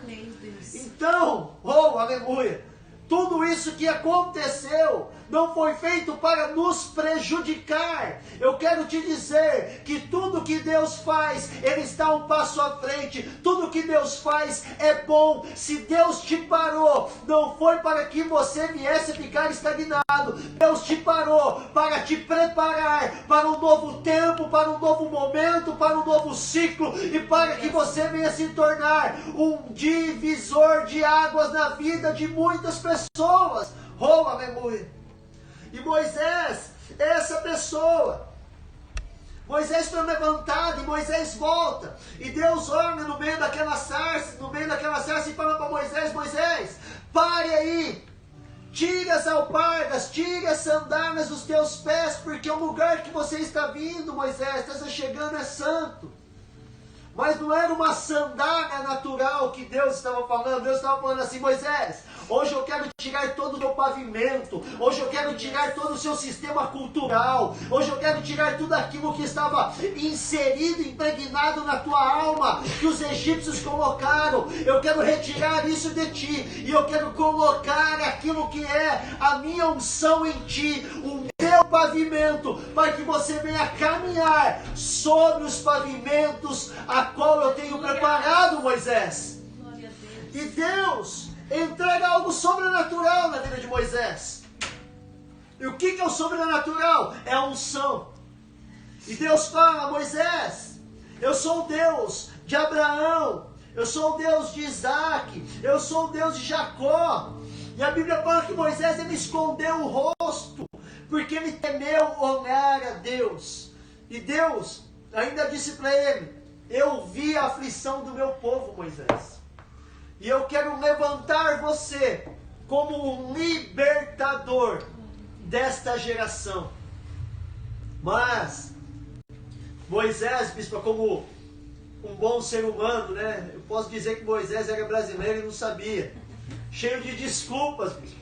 Então, oh, aleluia! Tudo isso que aconteceu não foi feito para nos prejudicar. Eu quero te dizer que tudo que Deus faz, Ele está um passo à frente. Tudo que Deus faz é bom. Se Deus te parou, não foi para que você viesse ficar estagnado. Deus te parou para te preparar para um novo tempo, para um novo momento, para um novo ciclo e para que você venha se tornar um divisor de águas na vida de muitas pessoas. Oh, aleluia! E Moisés é essa pessoa. Moisés foi levantado e Moisés volta. E Deus olha no meio daquela sarça, e fala para Moisés: Moisés, pare aí. Tire as alpargas, tire as sandálias dos teus pés, porque o lugar que você está vindo, Moisés, está chegando é santo. Mas não era uma sandália natural que Deus estava falando. Deus estava falando assim: Moisés, hoje eu quero tirar todo o teu pavimento. Hoje eu quero tirar todo o seu sistema cultural. Hoje eu quero tirar tudo aquilo que estava inserido, impregnado na tua alma, que os egípcios colocaram. Eu quero retirar isso de ti. E eu quero colocar aquilo que é a minha unção em ti. O meu pavimento, para que você venha caminhar sobre os pavimentos a qual eu tenho preparado, Moisés. E Deus entrega algo sobrenatural na vida de Moisés. E o que é o sobrenatural? É a unção. E Deus fala: Moisés, eu sou o Deus de Abraão, eu sou o Deus de Isaac, eu sou o Deus de Jacó. E a Bíblia fala que Moisés, ele escondeu o rosto, porque ele temeu olhar a Deus. E Deus ainda disse para ele: eu vi a aflição do meu povo, Moisés. E eu quero levantar você como um libertador desta geração. Mas Moisés, bispo, como um bom ser humano, né? Eu posso dizer que Moisés era brasileiro e não sabia. Cheio de desculpas, bispo,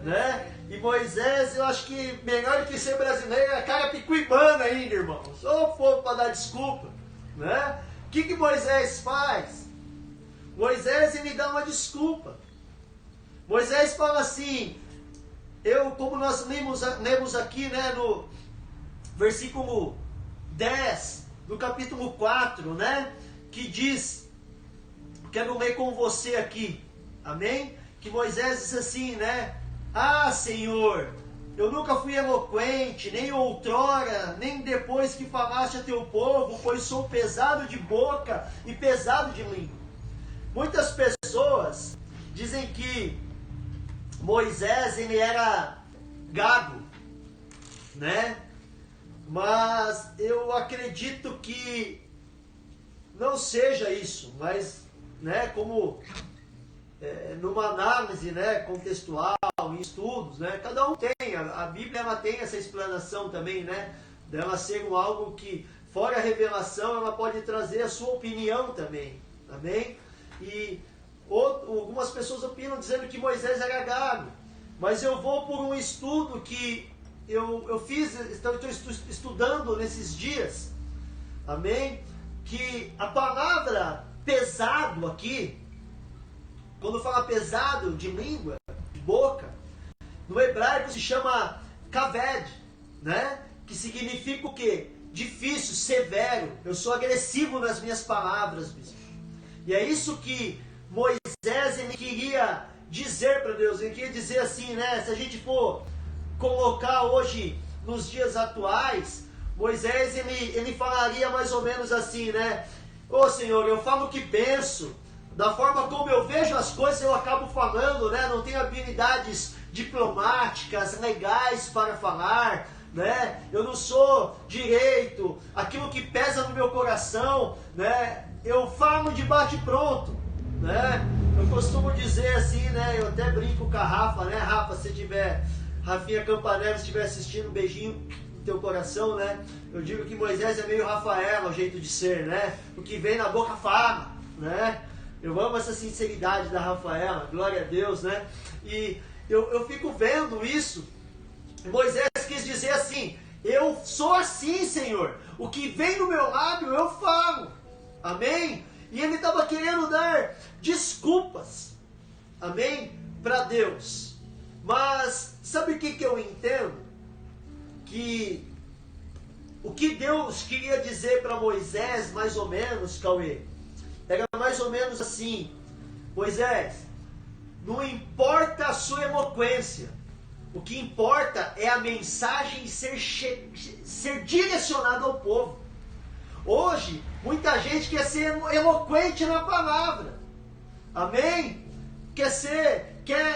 né? E Moisés, eu acho que melhor do que ser brasileiro é a cara picuibana ainda, irmãos. Ô povo para dar desculpa, né? O que Moisés faz? Moisés, ele dá uma desculpa. Moisés fala assim, como nós lemos aqui, né, no versículo 10, do capítulo 4, né, que diz, quero ler com você aqui, amém? Que Moisés diz assim, né, ah, Senhor, eu nunca fui eloquente, nem outrora, nem depois que falaste a teu povo, pois sou pesado de boca e pesado de língua. Muitas pessoas dizem que Moisés, ele era gago, né? Mas eu acredito que não seja isso, mas, né, como numa análise, né, contextual, em estudos, né, cada um tem, a Bíblia ela tem essa explanação também, né, dela ser algo que, fora a revelação, ela pode trazer a sua opinião também, amém? E algumas pessoas opinam dizendo que Moisés era gago, mas eu vou por um estudo que eu fiz, estou estudando nesses dias, amém? Que a palavra pesado aqui, quando fala pesado de língua, de boca, no hebraico se chama kaved, né? Que significa o quê? Difícil, severo. Eu sou agressivo nas minhas palavras, bispo. E é isso que Moisés, ele queria dizer para Deus. Ele queria dizer assim, né? Se a gente for colocar hoje nos dias atuais, Moisés, ele falaria mais ou menos assim, né? Ô Senhor, eu falo o que penso, da forma como eu vejo as coisas eu acabo falando, né? Não tenho habilidades diplomáticas, legais para falar, né? Eu não sou direito, aquilo que pesa no meu coração, né? Eu falo de bate-pronto, né? Eu costumo dizer assim, né? Eu até brinco com a Rafa, né? Rafa, se tiver, Rafinha Campanella, se estiver assistindo, um beijinho no teu coração, né? Eu digo que Moisés é meio Rafael, o jeito de ser, né? O que vem na boca fala, né? Eu amo essa sinceridade da Rafaela, glória a Deus, né? E eu fico vendo isso. Moisés quis dizer assim: eu sou assim, Senhor. O que vem no meu lábio eu falo. Amém? E ele estava querendo dar desculpas, amém? Para Deus. Mas sabe o que eu entendo? Que o que Deus queria dizer para Moisés, mais ou menos, Cauê, era mais ou menos assim: Moisés, não importa a sua eloquência, o que importa é a mensagem ser direcionada ao povo. Hoje, muita gente quer ser eloquente na palavra, amém?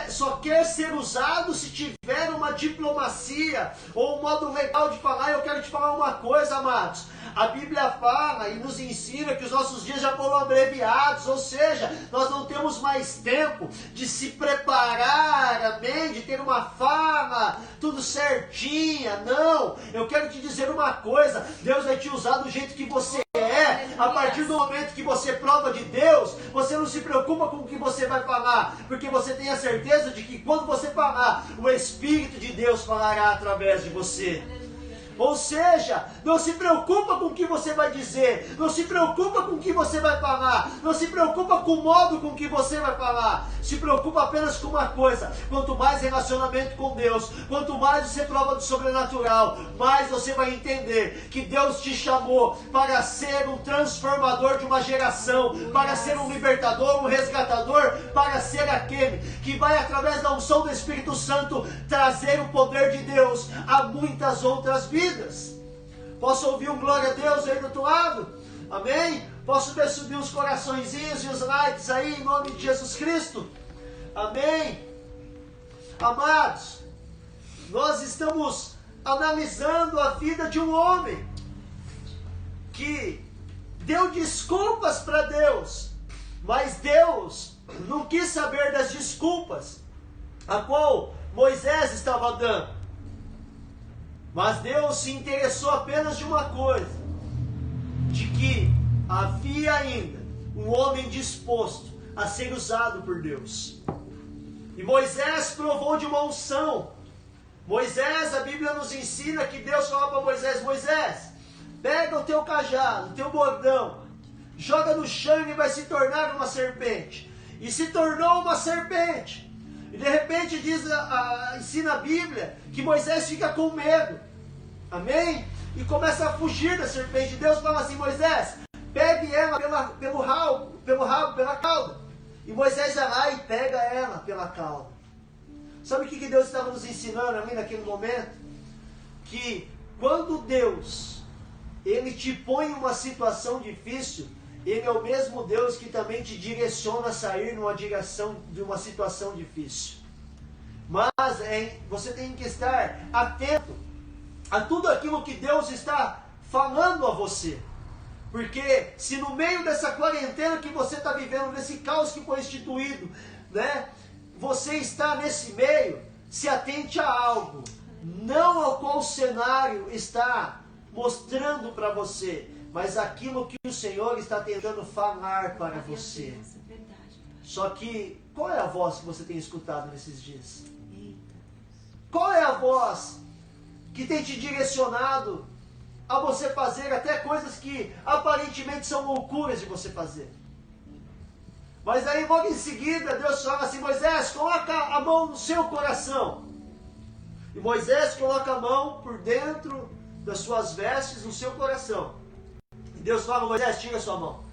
Só quer ser usado se tiver uma diplomacia ou um modo legal de falar. Eu quero te falar uma coisa, amados. A Bíblia fala e nos ensina que os nossos dias já foram abreviados, ou seja, nós não temos mais tempo de se preparar, amém? De ter uma fala tudo certinha. Não, eu quero te dizer uma coisa: Deus vai te usar do jeito que você é. A partir do momento que você prova de Deus, você não se preocupa com o que você vai falar, porque você tem a certeza de que quando você falar, o Espírito de Deus falará através de você. Ou seja, não se preocupa com o que você vai dizer, não se preocupa com o que você vai falar, não se preocupa com o modo com que você vai falar, se preocupa apenas com uma coisa: quanto mais relacionamento com Deus, quanto mais você prova do sobrenatural, mais você vai entender que Deus te chamou para ser um transformador de uma geração, para ser um libertador, um resgatador, para ser aquele que vai, através da unção do Espírito Santo, trazer o poder de Deus a muitas outras vidas. Posso ouvir um glória a Deus aí do outro lado? Amém? Posso ver subir os coraçõezinhos e os likes aí em nome de Jesus Cristo? Amém? Amados, nós estamos analisando a vida de um homem que deu desculpas para Deus, mas Deus não quis saber das desculpas a qual Moisés estava dando. Mas Deus se interessou apenas de uma coisa: de que havia ainda um homem disposto a ser usado por Deus. E Moisés provou de uma unção. Moisés, a Bíblia nos ensina que Deus falou para Moisés: Moisés, pega o teu cajado, o teu bordão, joga no chão e ele vai se tornar uma serpente. E se tornou uma serpente. E de repente ensina a Bíblia que Moisés fica com medo. Amém? E começa a fugir da serpente. Deus fala assim: Moisés, pegue ela pelo rabo, pela cauda. E Moisés vai lá e pega ela pela cauda. Sabe o que Deus estava nos ensinando ali naquele momento? Que quando Deus, Ele te põe em uma situação difícil, Ele é o mesmo Deus que também te direciona a sair numa direção de uma situação difícil. Mas você tem que estar atento a tudo aquilo que Deus está falando a você. Porque se no meio dessa quarentena que você está vivendo, desse caos que foi instituído, né, você está nesse meio, se atente a algo, não ao qual o cenário está mostrando para você, mas aquilo que o Senhor está tentando falar para você. Só que, qual é a voz que você tem escutado nesses dias? Qual é a voz que tem te direcionado a você fazer até coisas que aparentemente são loucuras de você fazer? Mas aí logo em seguida Deus fala assim: Moisés, coloca a mão no seu coração. E Moisés coloca a mão por dentro das suas vestes no seu coração. E Deus fala: Moisés, tira a sua mão.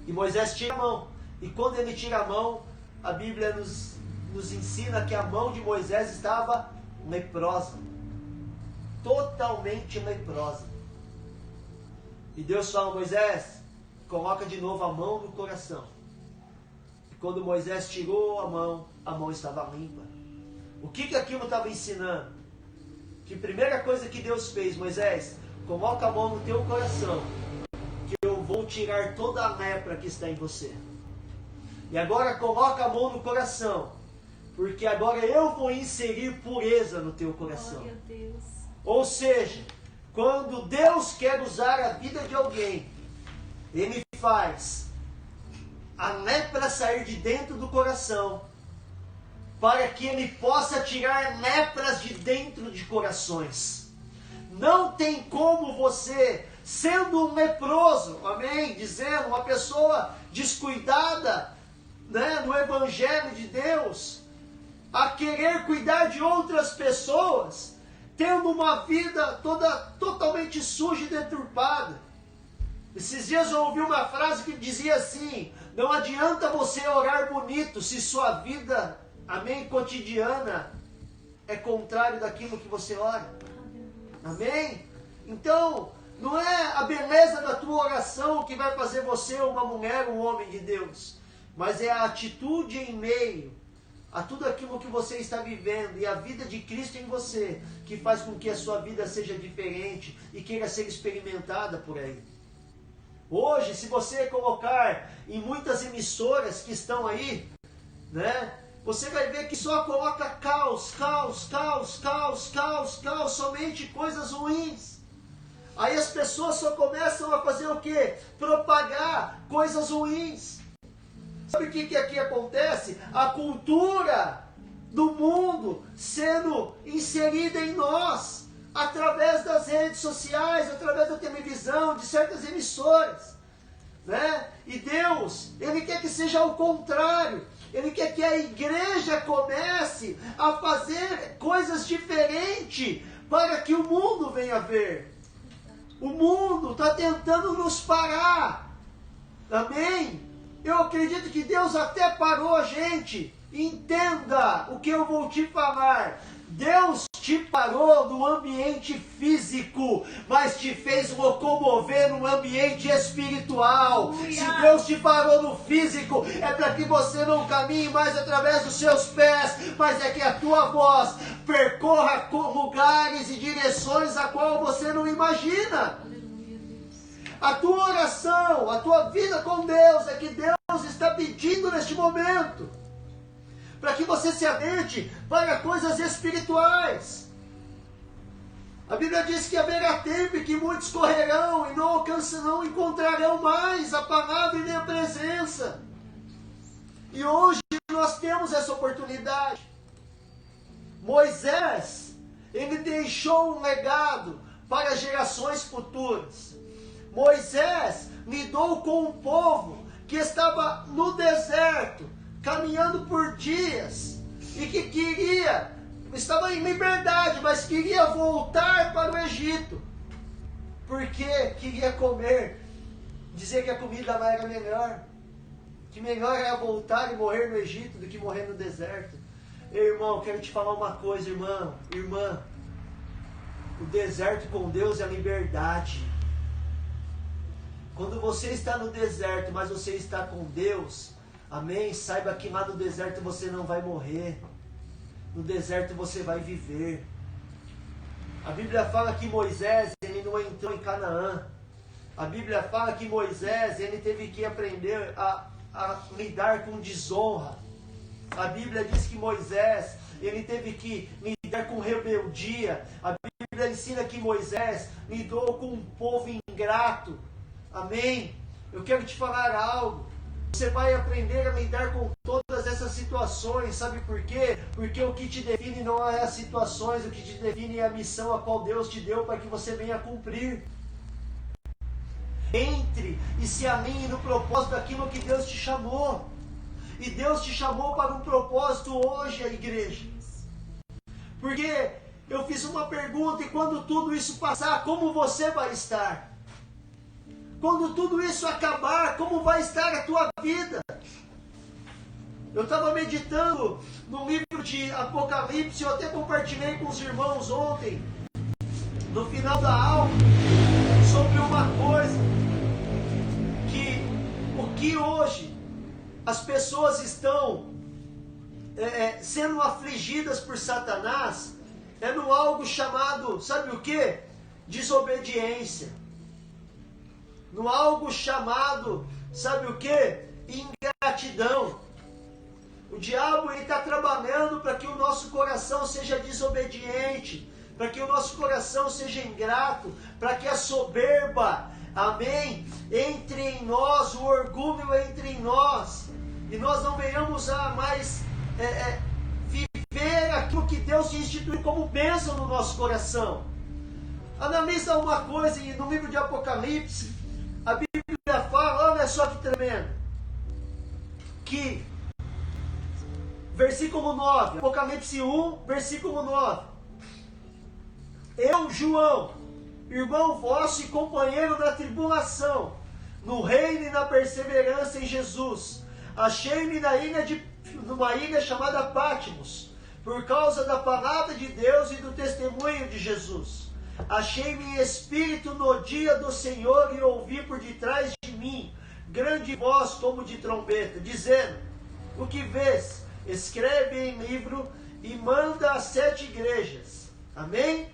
E Moisés tira a mão. E quando ele tira a mão, a Bíblia nos ensina que a mão de Moisés estava leprosa. Totalmente leprosa. E Deus fala: Moisés, coloca de novo a mão no coração. E quando Moisés tirou a mão estava limpa. O que aquilo estava ensinando? Que primeira coisa que Deus fez, Moisés, coloca a mão no teu coração, que eu vou tirar toda a lepra que está em você. E agora coloca a mão no coração, porque agora eu vou inserir pureza no teu coração. Glória a Deus. Ou seja, quando Deus quer usar a vida de alguém, Ele faz a lepra sair de dentro do coração, para que Ele possa tirar lepras de dentro de corações. Não tem como você, sendo um leproso, amém, dizendo, uma pessoa descuidada, né, no Evangelho de Deus, a querer cuidar de outras pessoas, tendo uma vida totalmente suja e deturpada. Esses dias eu ouvi uma frase que dizia assim: não adianta você orar bonito se sua vida, amém, cotidiana é contrário daquilo que você ora. Amém? Então, não é a beleza da tua oração que vai fazer você uma mulher, um homem de Deus, mas é a atitude em meio a tudo aquilo que você está vivendo e a vida de Cristo em você, que faz com que a sua vida seja diferente e queira ser experimentada por aí. Hoje, se você colocar em muitas emissoras que estão aí, né, você vai ver que só coloca caos, somente coisas ruins. Aí as pessoas só começam a fazer o quê? Propagar coisas ruins. Sabe o que aqui acontece? A cultura do mundo sendo inserida em nós, através das redes sociais, através da televisão, de certas emissoras, né? E Deus, Ele quer que seja o contrário. Ele quer que a igreja comece a fazer coisas diferentes para que o mundo venha ver. O mundo está tentando nos parar. Amém? Eu acredito que Deus até parou a gente. Entenda o que eu vou te falar. Deus te parou no ambiente físico, mas te fez locomover no ambiente espiritual. Se Deus te parou no físico, é para que você não caminhe mais através dos seus pés, mas é que a tua voz percorra lugares e direções a qual você não imagina. A tua oração, a tua vida com Deus, é que Deus está pedindo neste momento, para que você se atente para coisas espirituais. A Bíblia diz que haverá tempo em que muitos correrão e não encontrarão mais a palavra e nem a presença. E hoje nós temos essa oportunidade. Moisés, ele deixou um legado para gerações futuras. Moisés lidou com um povo que estava no deserto, caminhando por dias, e que estava em liberdade, mas queria voltar para o Egito, porque queria comer, dizer que a comida lá era melhor, que melhor era voltar e morrer no Egito do que morrer no deserto. Irmão, quero te falar uma coisa, irmã, o deserto com Deus é a liberdade. Quando você está no deserto, mas você está com Deus, amém? Saiba que lá no deserto você não vai morrer. No deserto você vai viver. A Bíblia fala que Moisés, ele não entrou em Canaã. A Bíblia fala que Moisés, ele teve que aprender a lidar com desonra. A Bíblia diz que Moisés, ele teve que lidar com rebeldia. A Bíblia ensina que Moisés lidou com um povo ingrato. Amém? Eu quero te falar algo. Você vai aprender a lidar com todas essas situações. Sabe por quê? Porque o que te define não é as situações, o que te define é a missão a qual Deus te deu para que você venha cumprir. Entre e se alinhe no propósito daquilo que Deus te chamou. E Deus te chamou para um propósito hoje, a igreja. Porque eu fiz uma pergunta: e quando tudo isso passar, como você vai estar? Quando tudo isso acabar, como vai estar a tua vida? Eu estava meditando no livro de Apocalipse, eu até compartilhei com os irmãos ontem, no final da aula, sobre uma coisa, que o que hoje as pessoas estão sendo afligidas por Satanás, é no algo chamado, sabe o que? Desobediência. No algo chamado, sabe o que? Ingratidão. O diabo está trabalhando para que o nosso coração seja desobediente, para que o nosso coração seja ingrato, para que a soberba, amém, entre em nós, o orgulho entre em nós, e nós não venhamos a mais viver aquilo que Deus instituiu como bênção no nosso coração. Analisa uma coisa, no livro de Apocalipse, a Bíblia fala, olha só que tremendo, que, versículo 9, Apocalipse 1, versículo 9, eu, João, irmão vosso e companheiro na tribulação, no reino e na perseverança em Jesus, achei-me numa ilha chamada Patmos, por causa da palavra de Deus e do testemunho de Jesus. Achei-me em espírito no dia do Senhor e ouvi por detrás de mim grande voz como de trombeta, dizendo, o que vês? Escreve em livro e manda às 7 igrejas. Amém?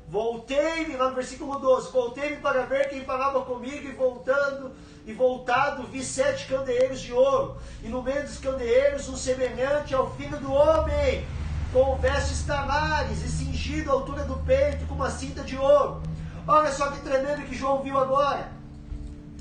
Voltei-me, lá no versículo 12, voltei-me para ver quem falava comigo e voltado vi 7 candeeiros de ouro, e no meio dos candeeiros um semelhante ao Filho do Homem, com vestes talares e cingido à altura do peito com uma cinta de ouro. Olha só que tremendo que João viu agora.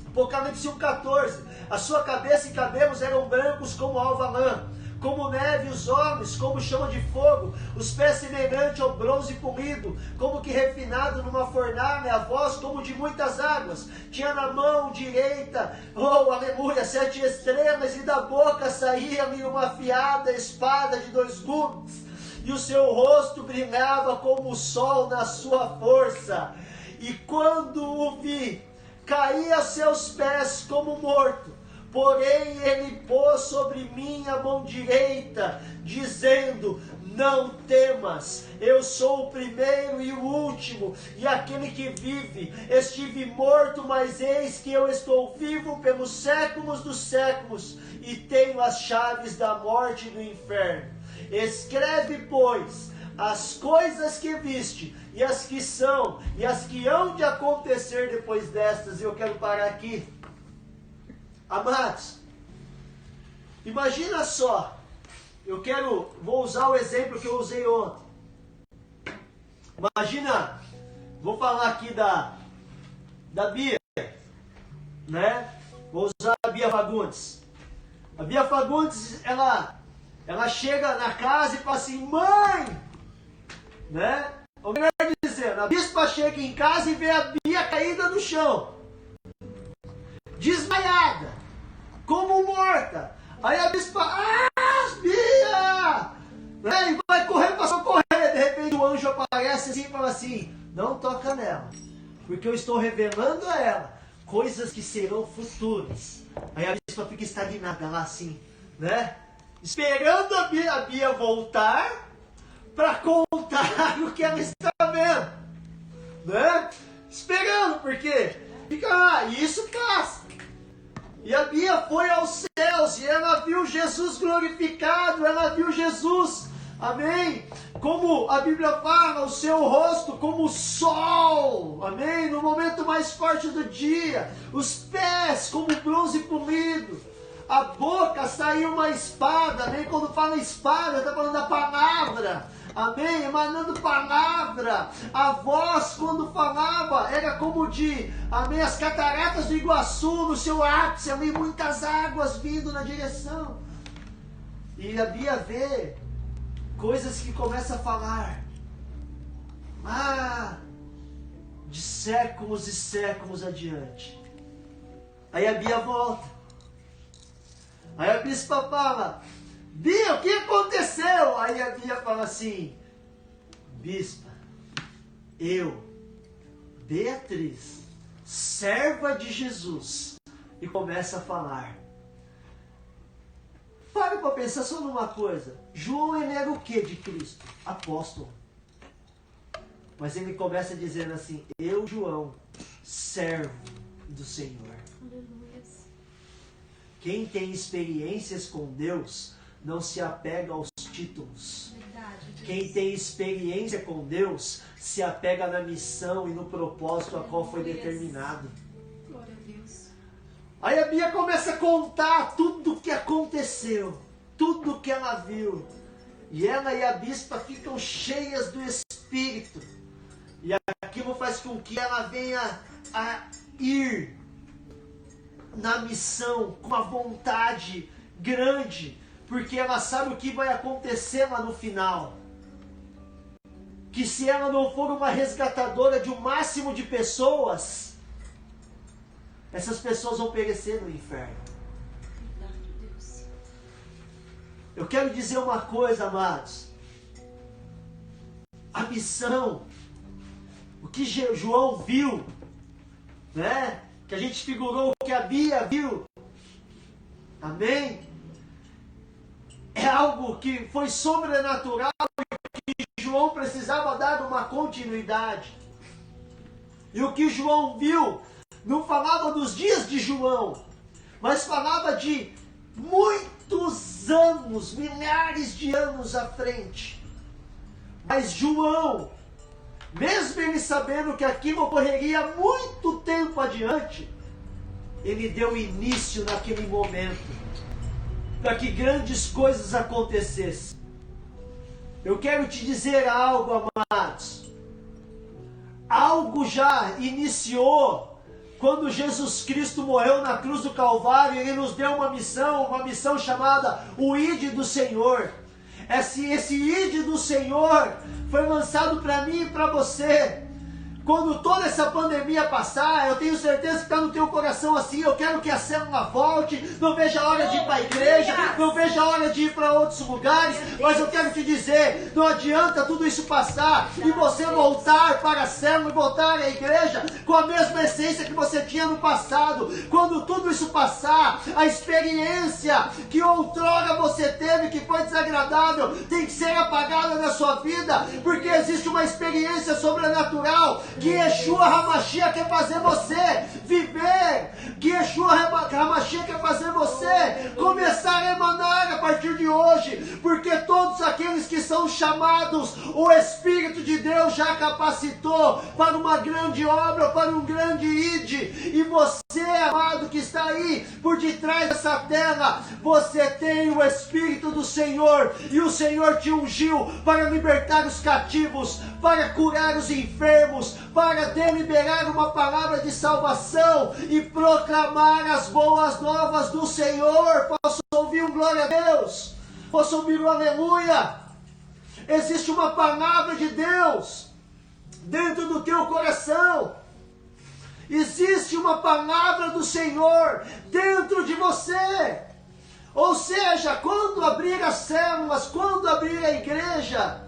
Apocalipse 1,14. A sua cabeça e cabelos eram brancos como alva lã, como neve os olhos, como chama de fogo, os pés semelhante ao bronze polido, como que refinado numa fornalha, a voz como de muitas águas. Tinha na mão direita, aleluia, 7 estrelas, e da boca saía-lhe uma afiada espada de 2 gumes. E o seu rosto brilhava como o sol na sua força. E quando o vi, caí a seus pés como morto. Porém ele pôs sobre mim a mão direita, dizendo, não temas, eu sou o primeiro e o último, e aquele que vive. Estive morto, mas eis que eu estou vivo pelos séculos dos séculos, e tenho as chaves da morte e do inferno. Escreve, pois, as coisas que viste, e as que são, e as que hão de acontecer depois destas. E eu quero parar aqui. Amados, imagina só, vou usar o exemplo que eu usei ontem. Imagina, vou falar aqui da Bia, né? Vou usar a Bia Fagundes. A Bia Fagundes, ela chega na casa e fala assim, mãe, né? Ou melhor dizendo, a bispa chega em casa e vê a Bia caída no chão, desmaiada, como morta. Aí a bispa, Bia! Né? E vai correr para socorrer. De repente o anjo aparece assim e fala assim, não toca nela, porque eu estou revelando a ela coisas que serão futuras. Aí a bispa fica estagnada lá assim, né? Esperando a Bia voltar para contar o que ela está vendo, né? Esperando, porque fica isso passa. E a Bia foi aos céus e ela viu Jesus glorificado, ela viu Jesus, amém? Como a Bíblia fala, o seu rosto como o sol, amém? No momento mais forte do dia, os pés como bronze polido, a boca saiu uma espada, amém? Quando fala espada, está falando da palavra, amém? Emanando palavra. A voz, quando falava, era como de, amém, as cataratas do Iguaçu, no seu ápice, amém, muitas águas vindo na direção. E a Bia vê coisas que começa a falar, de séculos e séculos adiante. Aí a Bia volta. Aí a bispa fala, Bia, o que aconteceu? Aí a Bia fala assim, bispa, eu, Beatriz, serva de Jesus, e começa a falar. Para pensar só numa coisa, João, ele era o que de Cristo? Apóstolo. Mas ele começa dizendo assim, eu, João, servo do Senhor. Aleluia. Quem tem experiências com Deus, não se apega aos títulos. Verdade, Deus. Quem tem experiência com Deus se apega na missão e no propósito a qual foi determinado. Glória a Deus. Aí a Bia começa a contar tudo o que aconteceu, tudo o que ela viu. E ela e a bispa ficam cheias do Espírito. E aquilo faz com que ela venha a ir na missão com uma vontade grande, porque ela sabe o que vai acontecer lá no final. Que se ela não for uma resgatadora de um máximo de pessoas, essas pessoas vão perecer no inferno. Verdade, Deus. Eu quero dizer uma coisa, amados. A missão, o que João viu, né? Que a gente figurou o que a Bia viu. Amém? É algo que foi sobrenatural e que João precisava dar uma continuidade. E o que João viu não falava dos dias de João, mas falava de muitos anos, milhares de anos à frente. Mas João, mesmo ele sabendo que aquilo ocorreria muito tempo adiante, ele deu início naquele momento, para que grandes coisas acontecessem. Eu quero te dizer algo, amados. Algo já iniciou quando Jesus Cristo morreu na cruz do Calvário. Ele nos deu uma missão chamada o Ide do Senhor. Esse Ide do Senhor foi lançado para mim e para você. Quando toda essa pandemia passar, eu tenho certeza que está no teu coração assim: eu quero que a célula volte, não vejo a hora de ir para a igreja, não vejo a hora de ir para outros lugares, mas eu quero te dizer, não adianta tudo isso passar e você voltar para a célula e voltar à igreja com a mesma essência que você tinha no passado. Quando tudo isso passar, a experiência que outrora você teve, que foi desagradável, tem que ser apagada na sua vida, porque existe uma experiência sobrenatural que Yeshua HaMashiach quer fazer você viver, que Yeshua HaMashiach quer fazer você começar a emanar a partir de hoje, porque todos aqueles que são chamados, o Espírito de Deus já capacitou para uma grande obra, para um grande ide. E você, amado, que está aí por detrás dessa tela, você tem o Espírito do Senhor, e o Senhor te ungiu para libertar os cativos, para curar os enfermos, para deliberar uma palavra de salvação e proclamar as boas novas do Senhor. Posso ouvir um glória a Deus? Posso ouvir um aleluia? Existe uma palavra de Deus dentro do teu coração. Existe uma palavra do Senhor dentro de você. Ou seja, quando abrir as células, quando abrir a igreja,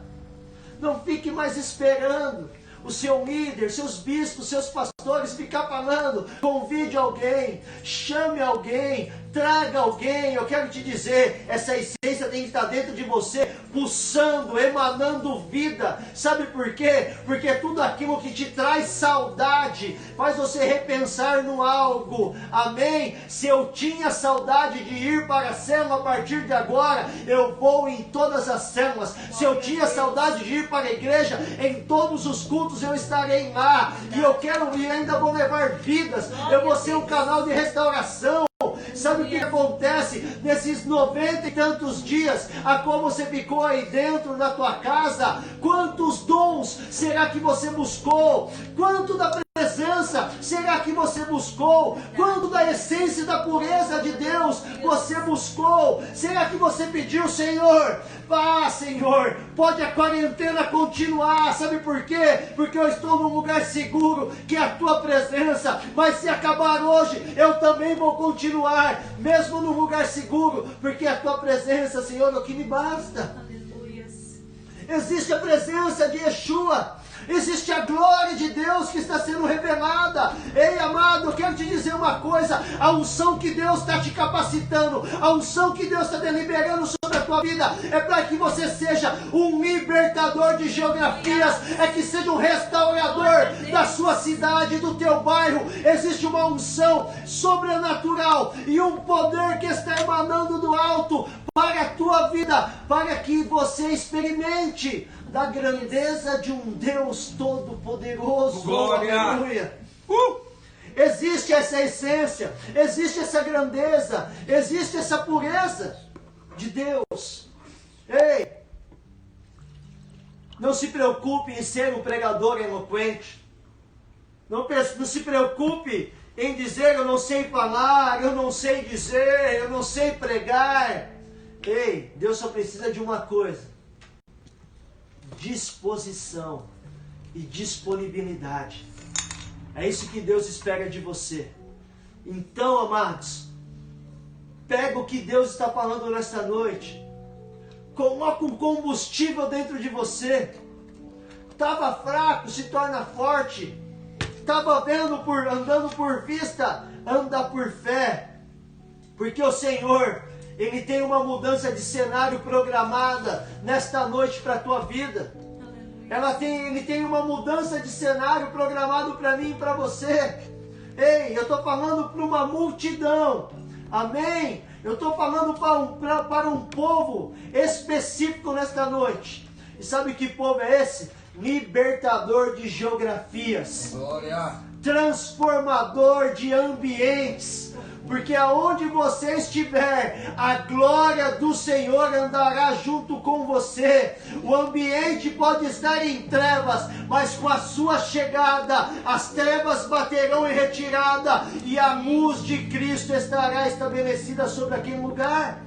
não fique mais esperando o seu líder, seus bispos, seus pastores ficar falando. Convide alguém, chame alguém, traga alguém. Eu quero te dizer, essa essência tem que estar dentro de você, pulsando, emanando vida. Sabe por quê? Porque tudo aquilo que te traz saudade faz você repensar no algo. Amém? Se eu tinha saudade de ir para a célula, a partir de agora eu vou em todas as células. Se eu tinha saudade de ir para a igreja, em todos os cultos eu estarei lá. E eu quero ir, ainda vou levar vidas. Eu vou ser um canal de restauração. Sabe o que acontece nesses 90 e tantos dias a qual você ficou aí dentro da tua casa? Quantos dons será que você buscou? Quanto da presença será que você buscou? Quanto da essência e da pureza de Deus você buscou? Será que você pediu, Senhor? Ah, Senhor, pode a quarentena continuar. Sabe por quê? Porque eu estou num lugar seguro, que é a tua presença. Mas se acabar hoje, eu também vou continuar, mesmo num lugar seguro, porque a tua presença, Senhor, é o que me basta. Aleluias. Existe a presença de Yeshua. Existe a glória de Deus que está sendo revelada. Ei, amado, eu quero te dizer uma coisa: a unção que Deus está te capacitando, a unção que Deus está deliberando sobre a tua vida, é para que você seja um libertador de geografias, é que seja um restaurador da sua cidade. cidade, do teu bairro, existe uma unção sobrenatural e um poder que está emanando do alto para a tua vida, para que você experimente da grandeza de um Deus todo-poderoso. Glória! Aleluia! Existe essa essência, existe essa grandeza, existe essa pureza de Deus. Ei, não se preocupe em ser um pregador eloquente. Não se preocupe em dizer eu não sei falar, eu não sei dizer, eu não sei pregar. Ei, Deus só precisa de uma coisa: disposição e disponibilidade. É isso que Deus espera de você. Então, amados, pega o que Deus está falando nesta noite. Coloca um combustível dentro de você. Estava fraco, se torna forte. Estava andando por vista, anda por fé. Porque o Senhor, Ele tem uma mudança de cenário programada nesta noite para a tua vida. Ele tem uma mudança de cenário programado para mim e para você. Ei, eu estou falando para uma multidão. Amém? Eu estou falando para um povo específico nesta noite. E sabe que povo é esse? Libertador de geografias. Glória! Transformador de ambientes. Porque aonde você estiver, a glória do Senhor andará junto com você. O ambiente pode estar em trevas, mas com a sua chegada, as trevas baterão em retirada e a luz de Cristo estará estabelecida sobre aquele lugar.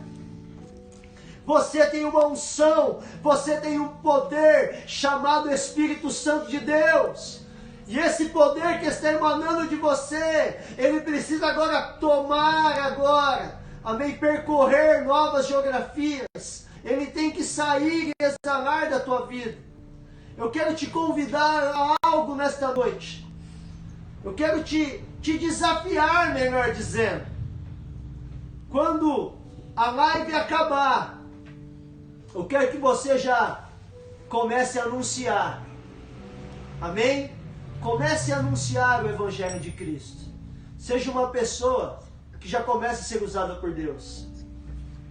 Você tem uma unção, você tem um poder chamado Espírito Santo de Deus. E esse poder que está emanando de você, ele precisa amém, percorrer novas geografias. Ele tem que sair e exalar da tua vida. Eu quero te convidar a algo nesta noite. Eu quero te desafiar, melhor dizendo. Quando a live acabar, eu quero que você já comece a anunciar. Amém? Comece a anunciar o Evangelho de Cristo. Seja uma pessoa que já comece a ser usada por Deus.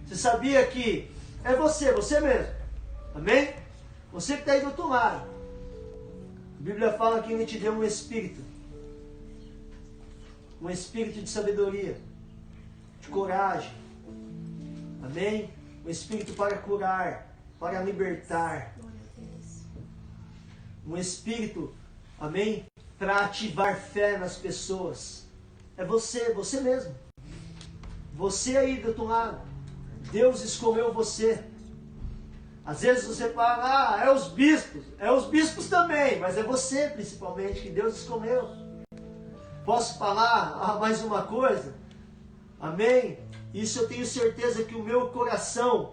Você sabia que é você mesmo. Amém? Você que está aí do outro lado. A Bíblia fala que Ele te deu um espírito. Um espírito de sabedoria, de coragem. Amém? Um espírito para curar, para libertar. Um espírito, amém, para ativar fé nas pessoas. É você mesmo. Você aí do outro lado. Deus escolheu você. Às vezes você fala, é os bispos. É os bispos também, mas é você principalmente que Deus escolheu. Posso falar mais uma coisa? Amém? Isso eu tenho certeza que o meu coração,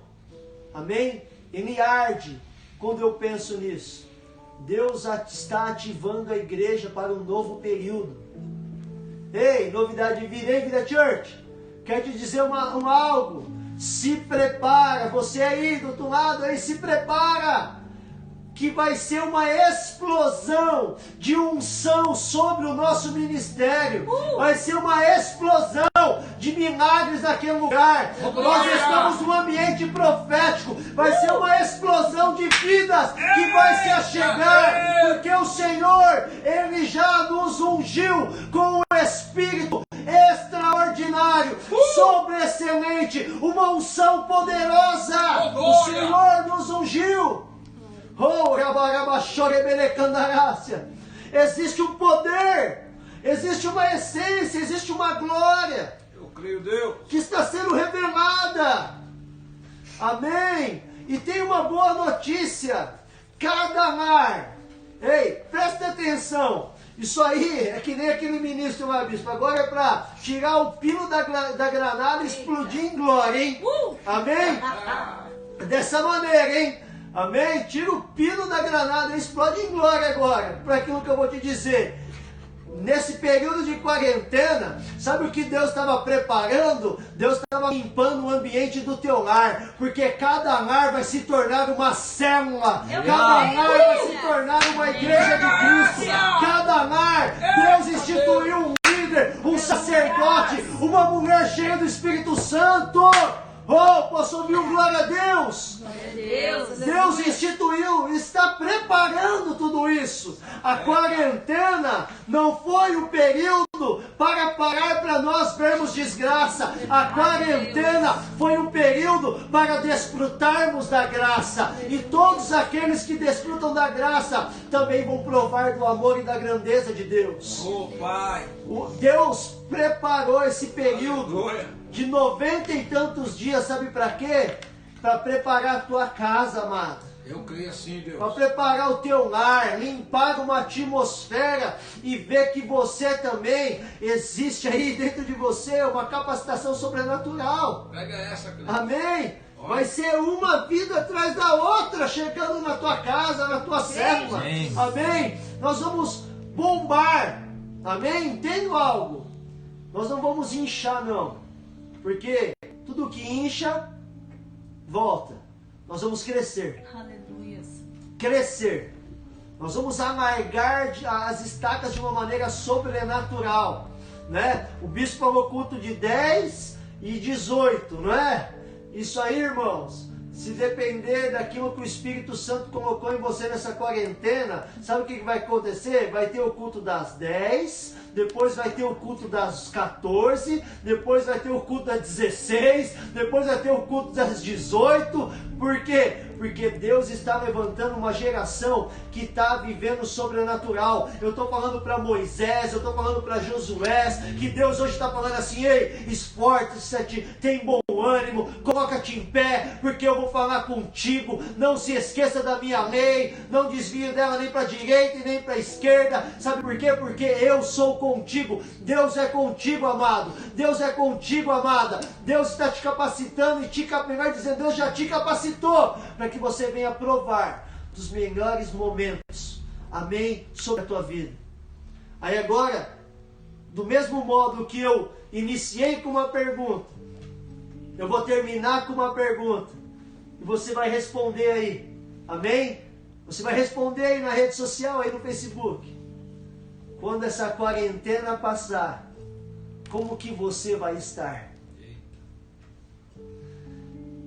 amém, ele arde quando eu penso nisso. Deus está ativando a igreja para um novo período. Ei, novidade de vida, hein, Vida Church? Quero te dizer algo. Se prepara, você aí do outro lado, aí, se prepara. Que vai ser uma explosão de unção sobre o nosso ministério. Vai ser uma explosão de milagres naquele lugar. Nós estamos num ambiente profético. Vai ser uma explosão de vidas que vai se achegar. Porque o Senhor, Ele já nos ungiu com o Espírito extraordinário, sobreexcelente, uma unção poderosa. O Senhor nos ungiu. Existe um poder, existe uma essência, existe uma glória. Eu creio, Deus, que está sendo revelada. Amém. E tem uma boa notícia. Cada lar, ei, presta atenção. Isso aí é que nem aquele ministro lá, bispo. Agora é para tirar o pino da granada e explodir em glória, hein? Amém? Dessa maneira, hein? Amém? Tira o pino da granada e explode em glória agora. Para aquilo que eu vou te dizer. Nesse período de quarentena, sabe o que Deus estava preparando? Deus estava limpando o ambiente do teu lar. Porque cada lar vai se tornar uma célula. Cada lar vai se tornar uma igreja de Cristo. Cada lar, Deus uma mulher cheia do Espírito Santo. Oh, posso ouvir um glória a Deus? Deus instituiu, está preparando tudo isso. A quarentena não foi o período para parar para nós vermos desgraça. A quarentena foi um período para desfrutarmos da graça. E todos aqueles que desfrutam da graça também vão provar do amor e da grandeza de Deus. Oh, Pai. Deus preparou esse período de 90 e tantos dias, sabe para quê? Para preparar a tua casa, amado. Eu creio assim, Deus. Para preparar o teu lar, limpar uma atmosfera e ver que você também existe aí dentro de você uma capacitação sobrenatural. Pega essa, Cleide. Amém? Vai ser uma vida atrás da outra, chegando na tua casa, na tua célula. Amém? Nós vamos bombar. Amém? Entendo algo. Nós não vamos inchar, não. Porque tudo que incha, volta. Nós vamos crescer. Aleluia. Crescer. Nós vamos alargar as estacas de uma maneira sobrenatural. Né? O bispo falou culto de 10 e 18, não é? Isso aí, irmãos. Se depender daquilo que o Espírito Santo colocou em você nessa quarentena, sabe o que vai acontecer? Vai ter o culto das 10, depois vai ter o culto das 14, depois vai ter o culto das 16, depois vai ter o culto das 18. Por quê? Porque Deus está levantando uma geração que está vivendo o sobrenatural. Eu estou falando para Moisés, eu estou falando para Josué, que Deus hoje está falando assim: ei, esforça-te, tem bom ânimo, coloca-te em pé, porque eu vou falar contigo. Não se esqueça da minha lei, não desvie dela nem para a direita e nem para a esquerda. Sabe por quê? Porque eu sou contigo. Deus é contigo, amado. Deus é contigo, amada. Deus está te capacitando e melhor dizendo, Deus já te capacitou para que você venha provar dos melhores momentos. Amém? Sobre a tua vida. Aí agora, do mesmo modo que eu iniciei com uma pergunta, eu vou terminar com uma pergunta. E você vai responder aí. Amém? Você vai responder aí na rede social, aí no Facebook. Quando essa quarentena passar, como que você vai estar?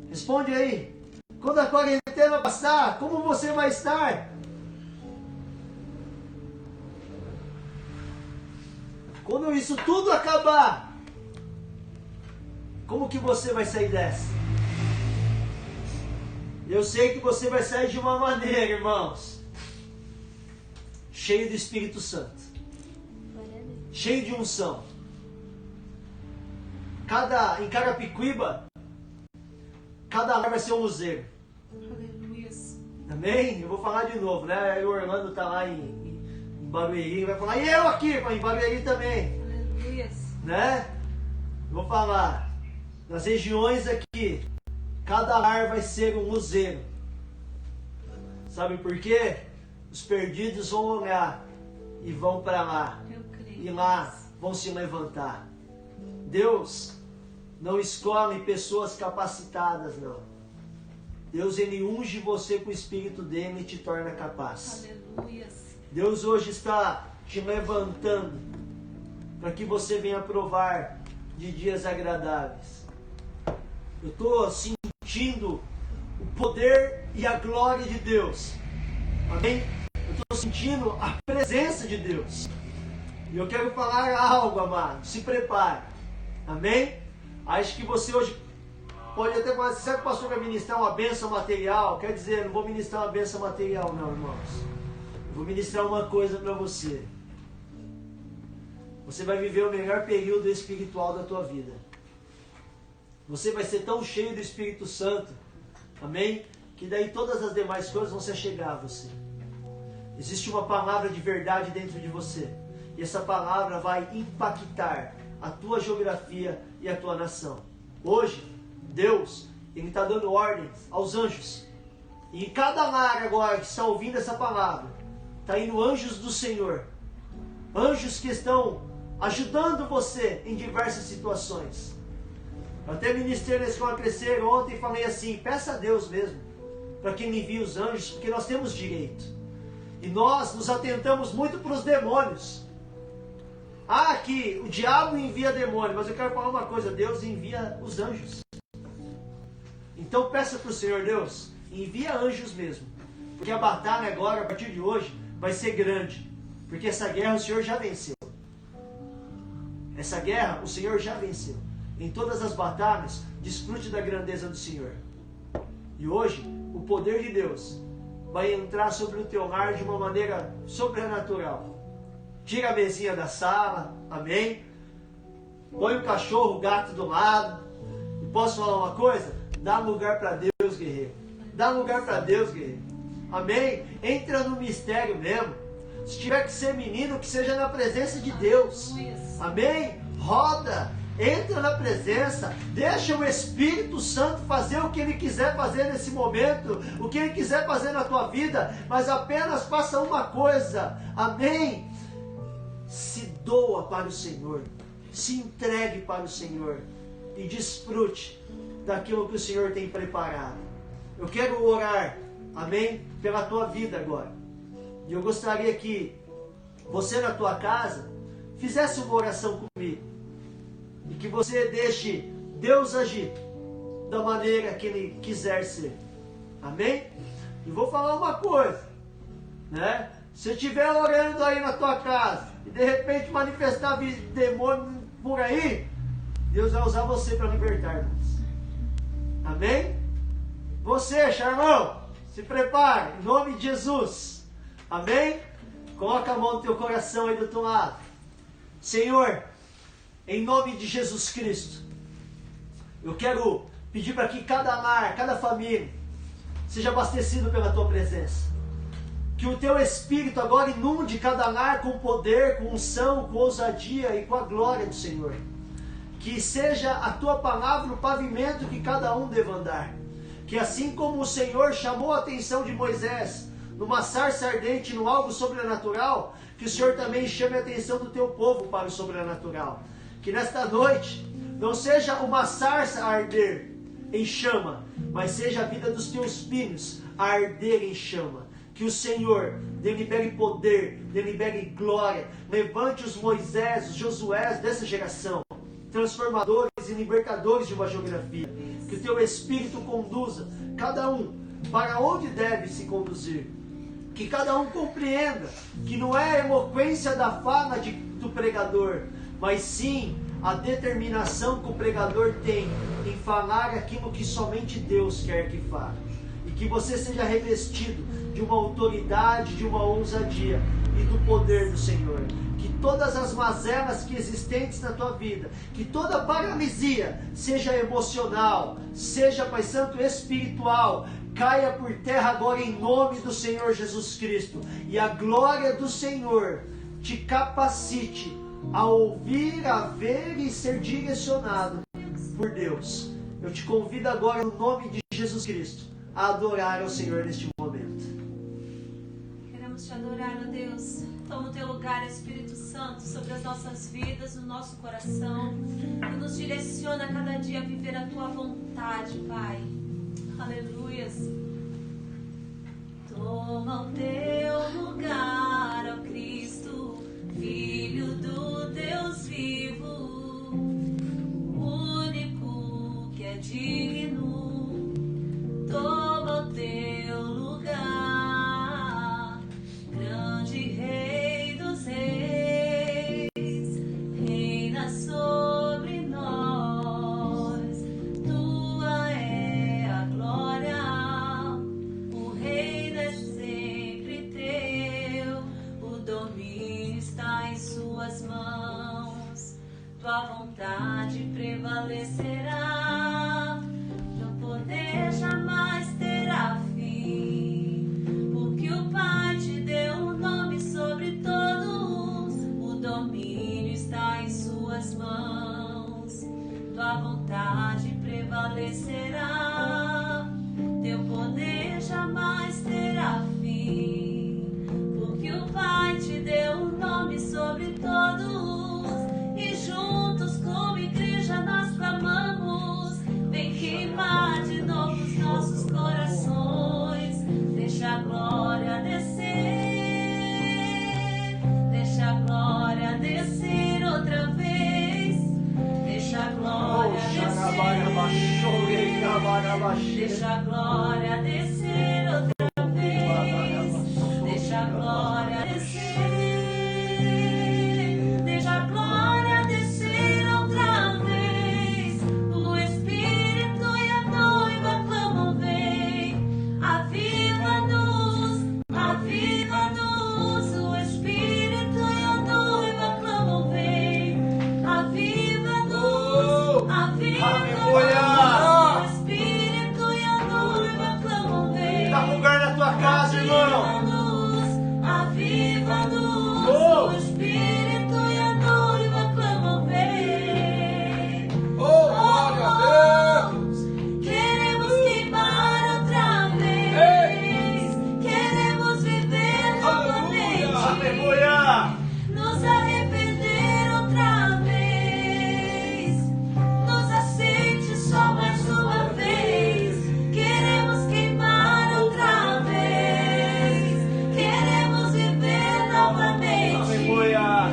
Responde aí. Quando a quarentena passar, como você vai estar? Quando isso tudo acabar, como que você vai sair dessa? Eu sei que você vai sair de uma maneira, irmãos, cheio do Espírito Santo, cheio de unção. Em Carapicuíba, cada lar vai ser um luzeiro. Aleluia. Amém? Eu vou falar de novo, né? Aí o Orlando tá lá em Barueri, vai falar, e eu aqui, em Barueri também. Aleluia. Né? Vou falar, nas regiões aqui, cada lar vai ser um luzeiro. Sabe por quê? Os perdidos vão olhar e vão para lá. Eu creio. E lá vão se levantar. Deus não escolhe pessoas capacitadas, não. Deus, Ele unge você com o Espírito dele e te torna capaz. Aleluia. Deus hoje está te levantando para que você venha provar de dias agradáveis. Eu estou sentindo o poder e a glória de Deus. Amém? Eu estou sentindo a presença de Deus. E eu quero falar algo, amado. Se prepare. Amém? Acho que você hoje pode até falar, será que o pastor vai ministrar uma bênção material? Quer dizer, não vou ministrar uma bênção material, não, irmãos. Eu vou ministrar uma coisa para você. Você vai viver o melhor período espiritual da tua vida. Você vai ser tão cheio do Espírito Santo, amém? Que daí todas as demais coisas vão se achegar a você. Existe uma palavra de verdade dentro de você. E essa palavra vai impactar a tua geografia e a tua nação. Hoje, Deus, Ele está dando ordens aos anjos. E em cada lar agora que está ouvindo essa palavra, está indo anjos do Senhor. Anjos que estão ajudando você em diversas situações. Eu até ministrei na Escola Crescer ontem e falei assim, peça a Deus mesmo, para que Ele envie os anjos, porque nós temos direito. E nós nos atentamos muito para os demônios. que o diabo envia demônio, mas eu quero falar uma coisa, Deus envia os anjos. Então peça para o Senhor, Deus, envia anjos mesmo, porque a batalha agora, a partir de hoje, vai ser grande, porque essa guerra o Senhor já venceu. Essa guerra o Senhor já venceu. Em todas as batalhas, desfrute da grandeza do Senhor. E hoje, o poder de Deus vai entrar sobre o teu lar de uma maneira sobrenatural. Tira a mesinha da sala, amém? Põe o cachorro, o gato do lado. E posso falar uma coisa? Dá lugar para Deus, guerreiro. Dá lugar para Deus, guerreiro. Amém? Entra no mistério mesmo. Se tiver que ser menino, que seja na presença de Deus. Amém? Roda. Entra na presença, deixa o Espírito Santo fazer o que Ele quiser fazer nesse momento, o que Ele quiser fazer na tua vida, mas apenas faça uma coisa, amém? Se doa para o Senhor, se entregue para o Senhor e desfrute daquilo que o Senhor tem preparado. Eu quero orar, amém, pela tua vida agora. E eu gostaria que você na tua casa fizesse uma oração comigo. E que você deixe Deus agir da maneira que Ele quiser ser. Amém? E vou falar uma coisa, né? Se estiver orando aí na tua casa e de repente manifestar demônio por aí, Deus vai usar você para libertar, irmãos. Amém? Você, Charlão, se prepare, em nome de Jesus. Amém? Coloca a mão no teu coração aí do teu lado. Senhor, em nome de Jesus Cristo, eu quero pedir para que cada lar, cada família, seja abastecido pela Tua presença. Que o Teu Espírito agora inunde cada lar com poder, com unção, com ousadia e com a glória do Senhor. Que seja a Tua palavra o pavimento que cada um deva andar. Que assim como o Senhor chamou a atenção de Moisés numa sarça ardente, num algo sobrenatural, que o Senhor também chame a atenção do Teu povo para o sobrenatural. Que nesta noite não seja uma sarça a arder em chama, mas seja a vida dos teus filhos a arder em chama. Que o Senhor delibere poder, delibere glória, levante os Moisés, os Josués dessa geração, transformadores e libertadores de uma geografia. Que o teu Espírito conduza cada um para onde deve se conduzir. Que cada um compreenda que não é a eloquência da fala do pregador, mas sim a determinação que o pregador tem em falar aquilo que somente Deus quer que fale. E que você seja revestido de uma autoridade, de uma ousadia e do poder do Senhor. Que todas as mazelas que existentes na tua vida, que toda paralisia, seja emocional, seja, Pai Santo, espiritual, caia por terra agora em nome do Senhor Jesus Cristo. E a glória do Senhor te capacite a ouvir, a ver e ser direcionado por Deus. Eu te convido agora, no nome de Jesus Cristo, a adorar ao Senhor neste momento. Queremos te adorar, ó Deus. Toma o teu lugar, Espírito Santo, sobre as nossas vidas, no nosso coração, e nos direciona a cada dia a viver a tua vontade, Pai. Aleluias. Toma o teu lugar, ó Cristo, Filho do Deus vivo, o único que é digno. Toma o teu lugar, grande Rei dos Reis, reina sobre nós. Tua é a glória, o reino é sempre teu, o domínio está em suas mãos, tua vontade prevalecerá, teu poder jamais terá fim, porque o Pai te deu um nome sobre todos, o domínio está em suas mãos, tua vontade prevalecerá, teu poder jamais terá fim, porque o Pai te deu um nome sobre todos, e juntos como igreja nós clamamos, vem queimar de novo os nossos corações, deixa a glória descer, deixa a glória descer. Deixa a glória descer outra vez. Deixa a glória descer. Deixa a glória descer outra vez. O Espírito e a noiva clamam, vem. Aviva-nos, aviva-nos. O Espírito e a noiva clamam, vem. Aviva-nos, aviva-nos. O Espírito e a noiva clamam, vem. Dá lugar na tua casa, irmão. Aviva-nos, o Espírito e a noiva clamam, vem. Oh, glória a Deus! Queremos queimar outra vez. Queremos viver novamente. Aleluia. Nos arrepender outra vez. Nos aceite só mais uma vez. Queremos queimar outra vez. Queremos viver novamente. Aleluia.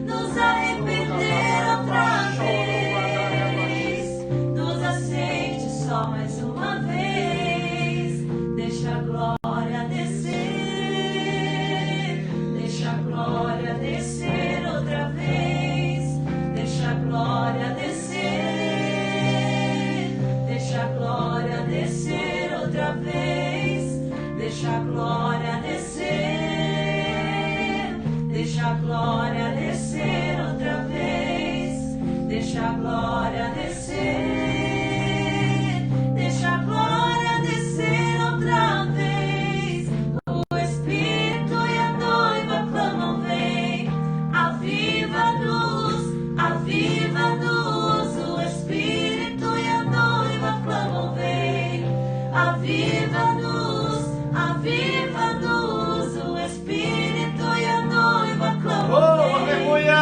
Nos arrepender outra vez. Nos aceite só mais uma vez. Deixa a glória descer. Deixa a glória descer outra vez. Deixa a glória descer. Deixa a glória descer outra vez. Deixa a glória descer. Deixa a glória descer outra vez. Deixa a glória descer. Deixa a glória descer outra vez. O Espírito e a noiva clamam, vem. Aviva-nos, aviva-nos. O Espírito e a noiva clamam, vem. Aviva-nos, aviva-nos. O Espírito e a noiva clamam, Oh, vem. aleluia.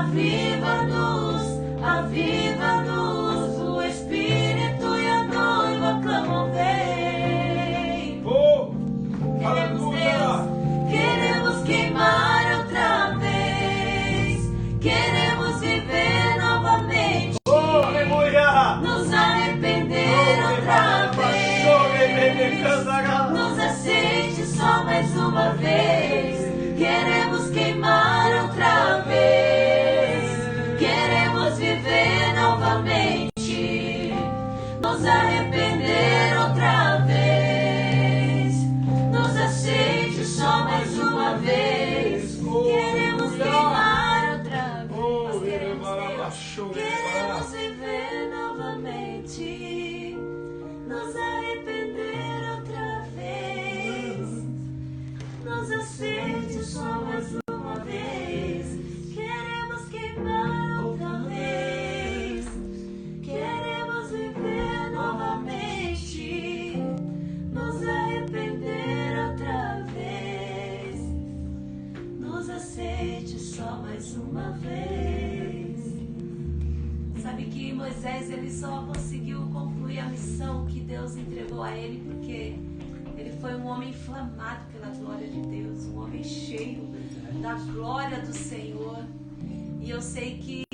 Aviva-nos, aviva-nos. O Espírito e a noiva clamam, vem. Oh, Queremos aleluia! Deus, queremos queimar outra vez. Queremos viver novamente. Oh, aleluia. Nos arrepender outra vez. Nos aceite só mais uma vez. Queremos queimar outra vez. Queremos viver novamente. Nos arrepender outra vez. Nos aceite só mais uma vez. Queremos queimar outra vez. Nós queremos Deus. Queremos viver novamente. Nos arrepender outra vez. Nos aceite só mais uma vez. Queremos queimar outra vez. Queremos viver novamente. Nos arrepender outra vez. Nos aceite só mais uma vez. Sabe que Moisés ele só conseguiu concluir a missão que Deus entregou a ele porque ele foi um homem inflamado pela glória de Deus, um homem cheio da glória do Senhor. E eu sei que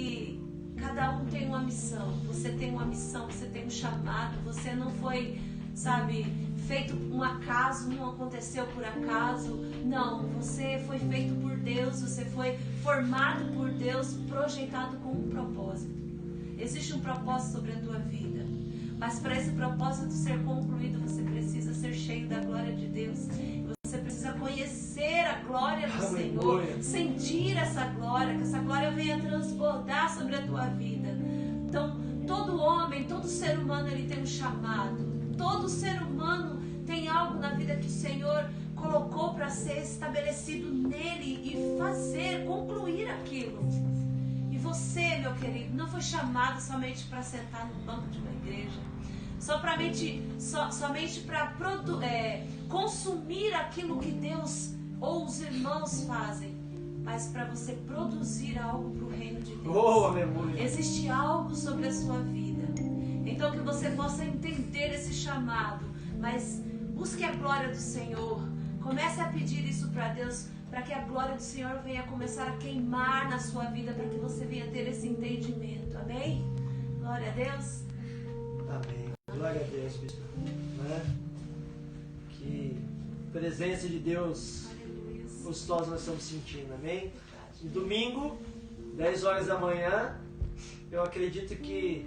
cada um tem uma missão. Você tem uma missão, você tem um chamado. Você não foi, sabe, feito por um acaso, não aconteceu por acaso. Não, você foi feito por Deus, você foi formado por Deus, projetado com um propósito. Existe um propósito sobre a tua vida. Mas para esse propósito ser concluído, você precisa ser cheio da glória de Deus. Você precisa conhecer a glória do Senhor, sentir essa glória, que essa glória venha transbordar sobre a tua vida. Então, todo homem, todo ser humano, ele tem um chamado. Todo ser humano tem algo na vida que o Senhor colocou para ser estabelecido nele e fazer, concluir aquilo. E você, meu querido, não foi chamado somente para sentar no banco de uma igreja, somente para consumir aquilo que Deus ou os irmãos fazem, mas para você produzir algo para o reino de Deus. Oh, aleluia. Existe algo sobre a sua vida. Então que você possa entender esse chamado, mas busque a glória do Senhor. Comece a pedir isso para Deus, para que a glória do Senhor venha começar a queimar na sua vida, para que você venha ter esse entendimento. Amém? Glória a Deus. Amém. Glória a Deus, bispo. Né? Que presença de Deus gostosa nós estamos sentindo, amém? E domingo, 10 horas da manhã, eu acredito que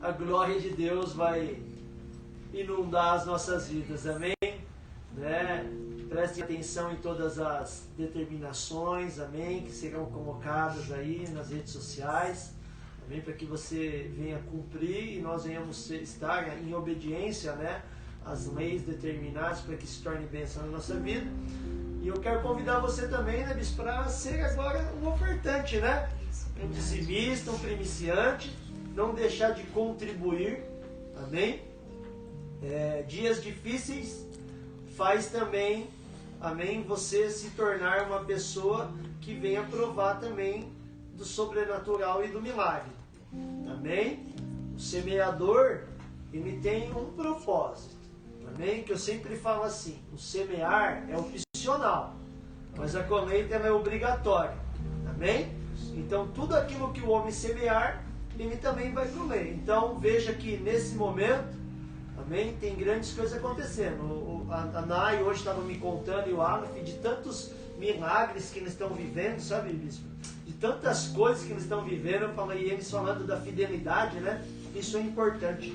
a glória de Deus vai inundar as nossas vidas, amém? Né? Prestem atenção em todas as determinações, amém? Que serão colocadas aí nas redes sociais, amém? Para que você venha cumprir e nós venhamos estar em obediência, né? Às leis determinadas para que se torne bênção na nossa vida. E eu quero convidar você também, né, bispo, para ser agora um ofertante, né? Um dizimista, um primiciante, não deixar de contribuir, amém? Dias difíceis faz também, amém, você se tornar uma pessoa que venha provar também do sobrenatural e do milagre, amém? O semeador, ele tem um propósito, amém? Que eu sempre falo assim, o semear é opcional, mas a colheita ela é obrigatória, amém? Então tudo aquilo que o homem semear, ele também vai colher. Então veja que nesse momento, amém, tem grandes coisas acontecendo. A Nai hoje estava me contando, e o Aleph, de tantos milagres que eles estão vivendo, sabe, bispo? De tantas coisas que eles estão vivendo. Eu falei, e eles falando da fidelidade, né? Isso é importante,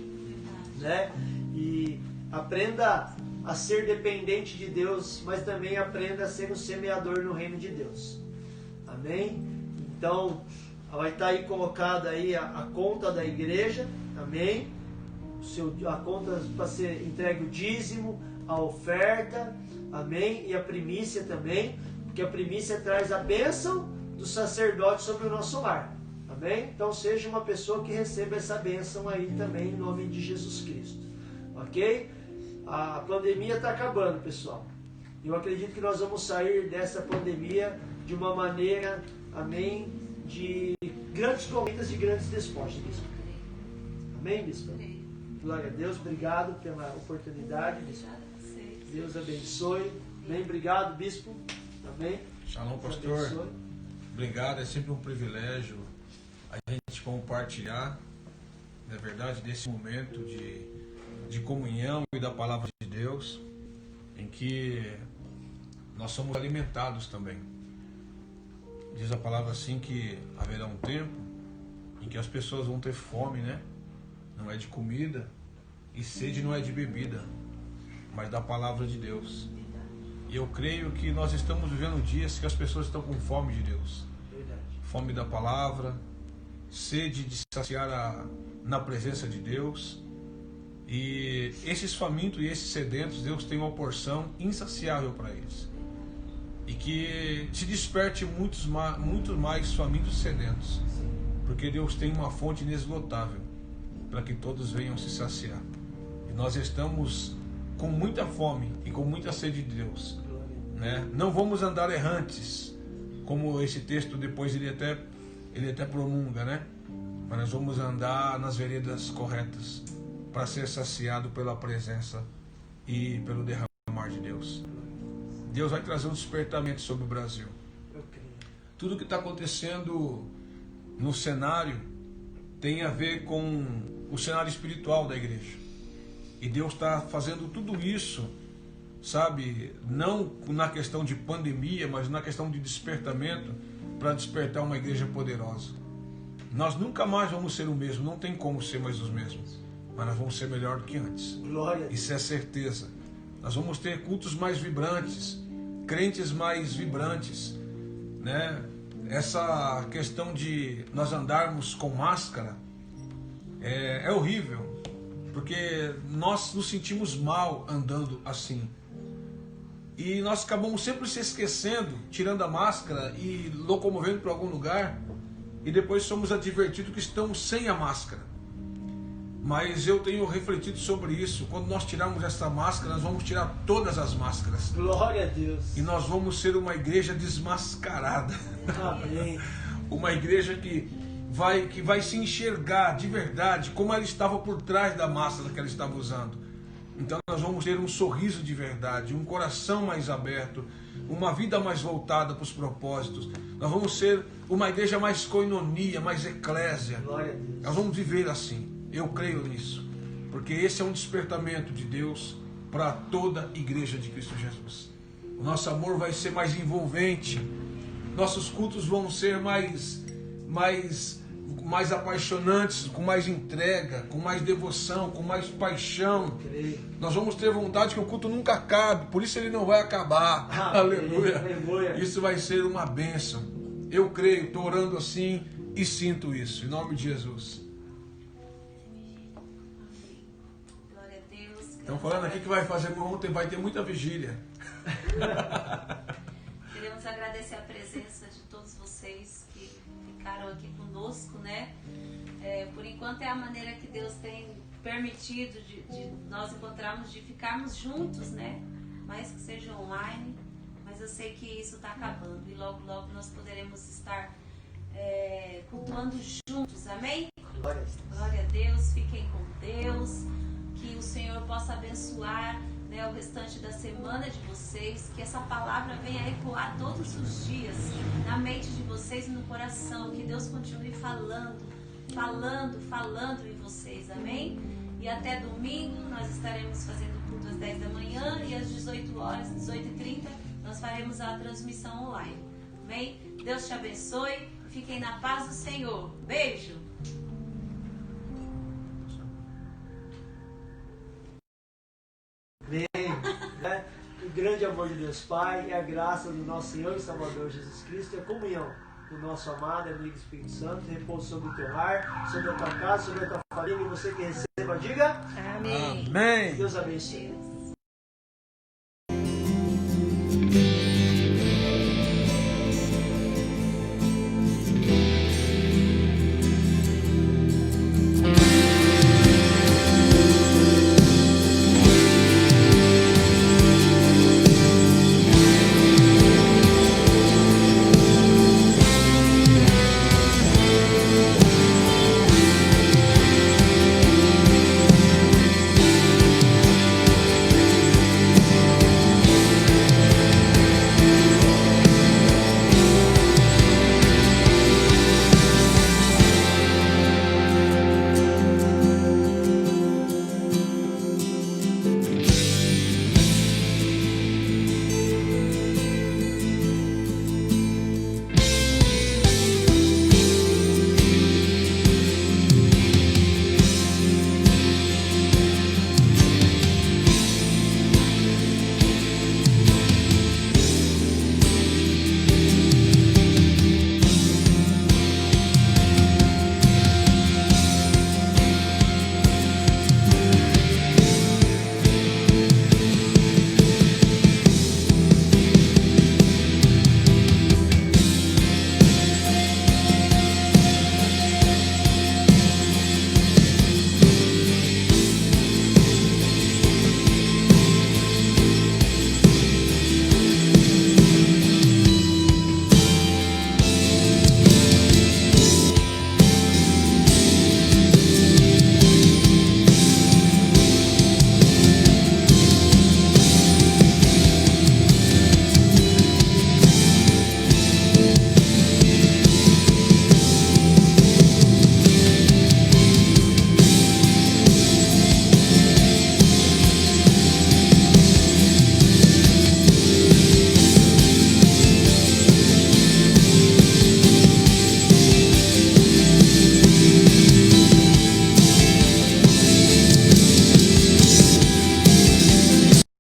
né? E aprenda a ser dependente de Deus, mas também aprenda a ser um semeador no reino de Deus, amém? Então vai estar aí colocada aí a conta da igreja, amém? A conta para ser entregue o dízimo, a oferta, amém? E a primícia também, porque a primícia traz a bênção do sacerdote sobre o nosso lar, amém? Então seja uma pessoa que receba essa bênção aí também, em nome de Jesus Cristo, ok? A pandemia está acabando, pessoal. Eu acredito que nós vamos sair dessa pandemia de uma maneira, amém, de grandes colheitas e grandes despojos, bispo. Amém, bispo? Glória a Deus, obrigado pela oportunidade, bispo. Deus abençoe. Bem, obrigado, bispo. Amém. Shalom, pastor. Obrigado, é sempre um privilégio a gente compartilhar, na verdade, desse momento de comunhão e da palavra de Deus, em que nós somos alimentados também. Diz a palavra assim que haverá um tempo em que as pessoas vão ter fome, né? Não é de comida, e sede não é de bebida, mas da palavra de Deus. E eu creio que nós estamos vivendo dias que as pessoas estão com fome de Deus. Fome da palavra, sede de saciar na presença de Deus. E esses famintos e esses sedentos, Deus tem uma porção insaciável para eles. E que se desperte muito mais famintos e sedentos, porque Deus tem uma fonte inesgotável para que todos venham se saciar. E nós estamos com muita fome e com muita sede de Deus, né? Não vamos andar errantes, como esse texto depois ele até promulga, né? Mas nós vamos andar nas veredas corretas para ser saciado pela presença e pelo derramar de Deus. Deus vai trazer um despertamento sobre o Brasil. Tudo que está acontecendo no cenário tem a ver com o cenário espiritual da igreja. E Deus está fazendo tudo isso, sabe, não na questão de pandemia, mas na questão de despertamento, para despertar uma igreja poderosa. Nós nunca mais vamos ser o mesmo, não tem como ser mais os mesmos, mas nós vamos ser melhor do que antes. Glória. Isso é certeza. Nós vamos ter cultos mais vibrantes, crentes mais vibrantes, né? Essa questão de nós andarmos com máscara é horrível, porque nós nos sentimos mal andando assim. E nós acabamos sempre se esquecendo, tirando a máscara e locomovendo para algum lugar, e depois somos advertidos que estamos sem a máscara. Mas eu tenho refletido sobre isso. Quando nós tirarmos essa máscara, nós vamos tirar todas as máscaras. Glória a Deus. E nós vamos ser uma igreja desmascarada. Amém. Uma igreja que vai se enxergar de verdade como ela estava por trás da máscara que ela estava usando. Então nós vamos ter um sorriso de verdade, um coração mais aberto, uma vida mais voltada para os propósitos. Nós vamos ser uma igreja mais koinonia, mais eclésia. Glória a Deus. Nós vamos viver assim. Eu creio nisso. porque esse é um despertamento de Deus para toda a igreja de Cristo Jesus. O nosso amor vai ser mais envolvente, nossos cultos vão ser mais apaixonantes, com mais entrega, com mais devoção, com mais paixão. Nós vamos ter vontade que o culto nunca acabe, por isso ele não vai acabar. Aleluia. Isso vai ser uma bênção. Eu creio, estou orando assim e sinto isso, em nome de Jesus. Glória a Deus. Estão falando aqui que vai ter muita vigília. Queremos agradecer a presença de todos vocês que ficaram aqui conosco, né? Por enquanto é a maneira que Deus tem permitido de nós encontrarmos, de ficarmos juntos, né? Mais que seja online, mas eu sei que isso está acabando e logo, logo nós poderemos estar cultuando juntos, amém? Glória a Deus, fiquem com Deus, que o Senhor possa abençoar, né, o restante da semana de vocês, que essa palavra venha ecoar todos os dias na mente de vocês e no coração, que Deus continue falando em vocês, amém? E até domingo nós estaremos fazendo culto às 10 da manhã e às 18 horas, 18h30, nós faremos a transmissão online, amém? Deus te abençoe, fiquem na paz do Senhor, beijo! O grande amor de Deus Pai e a graça do nosso Senhor e Salvador Jesus Cristo e a comunhão do nosso amado amigo Espírito Santo repouso sobre o teu lar, sobre a tua casa, sobre a tua família, e você que receba, diga amém. Deus abençoe.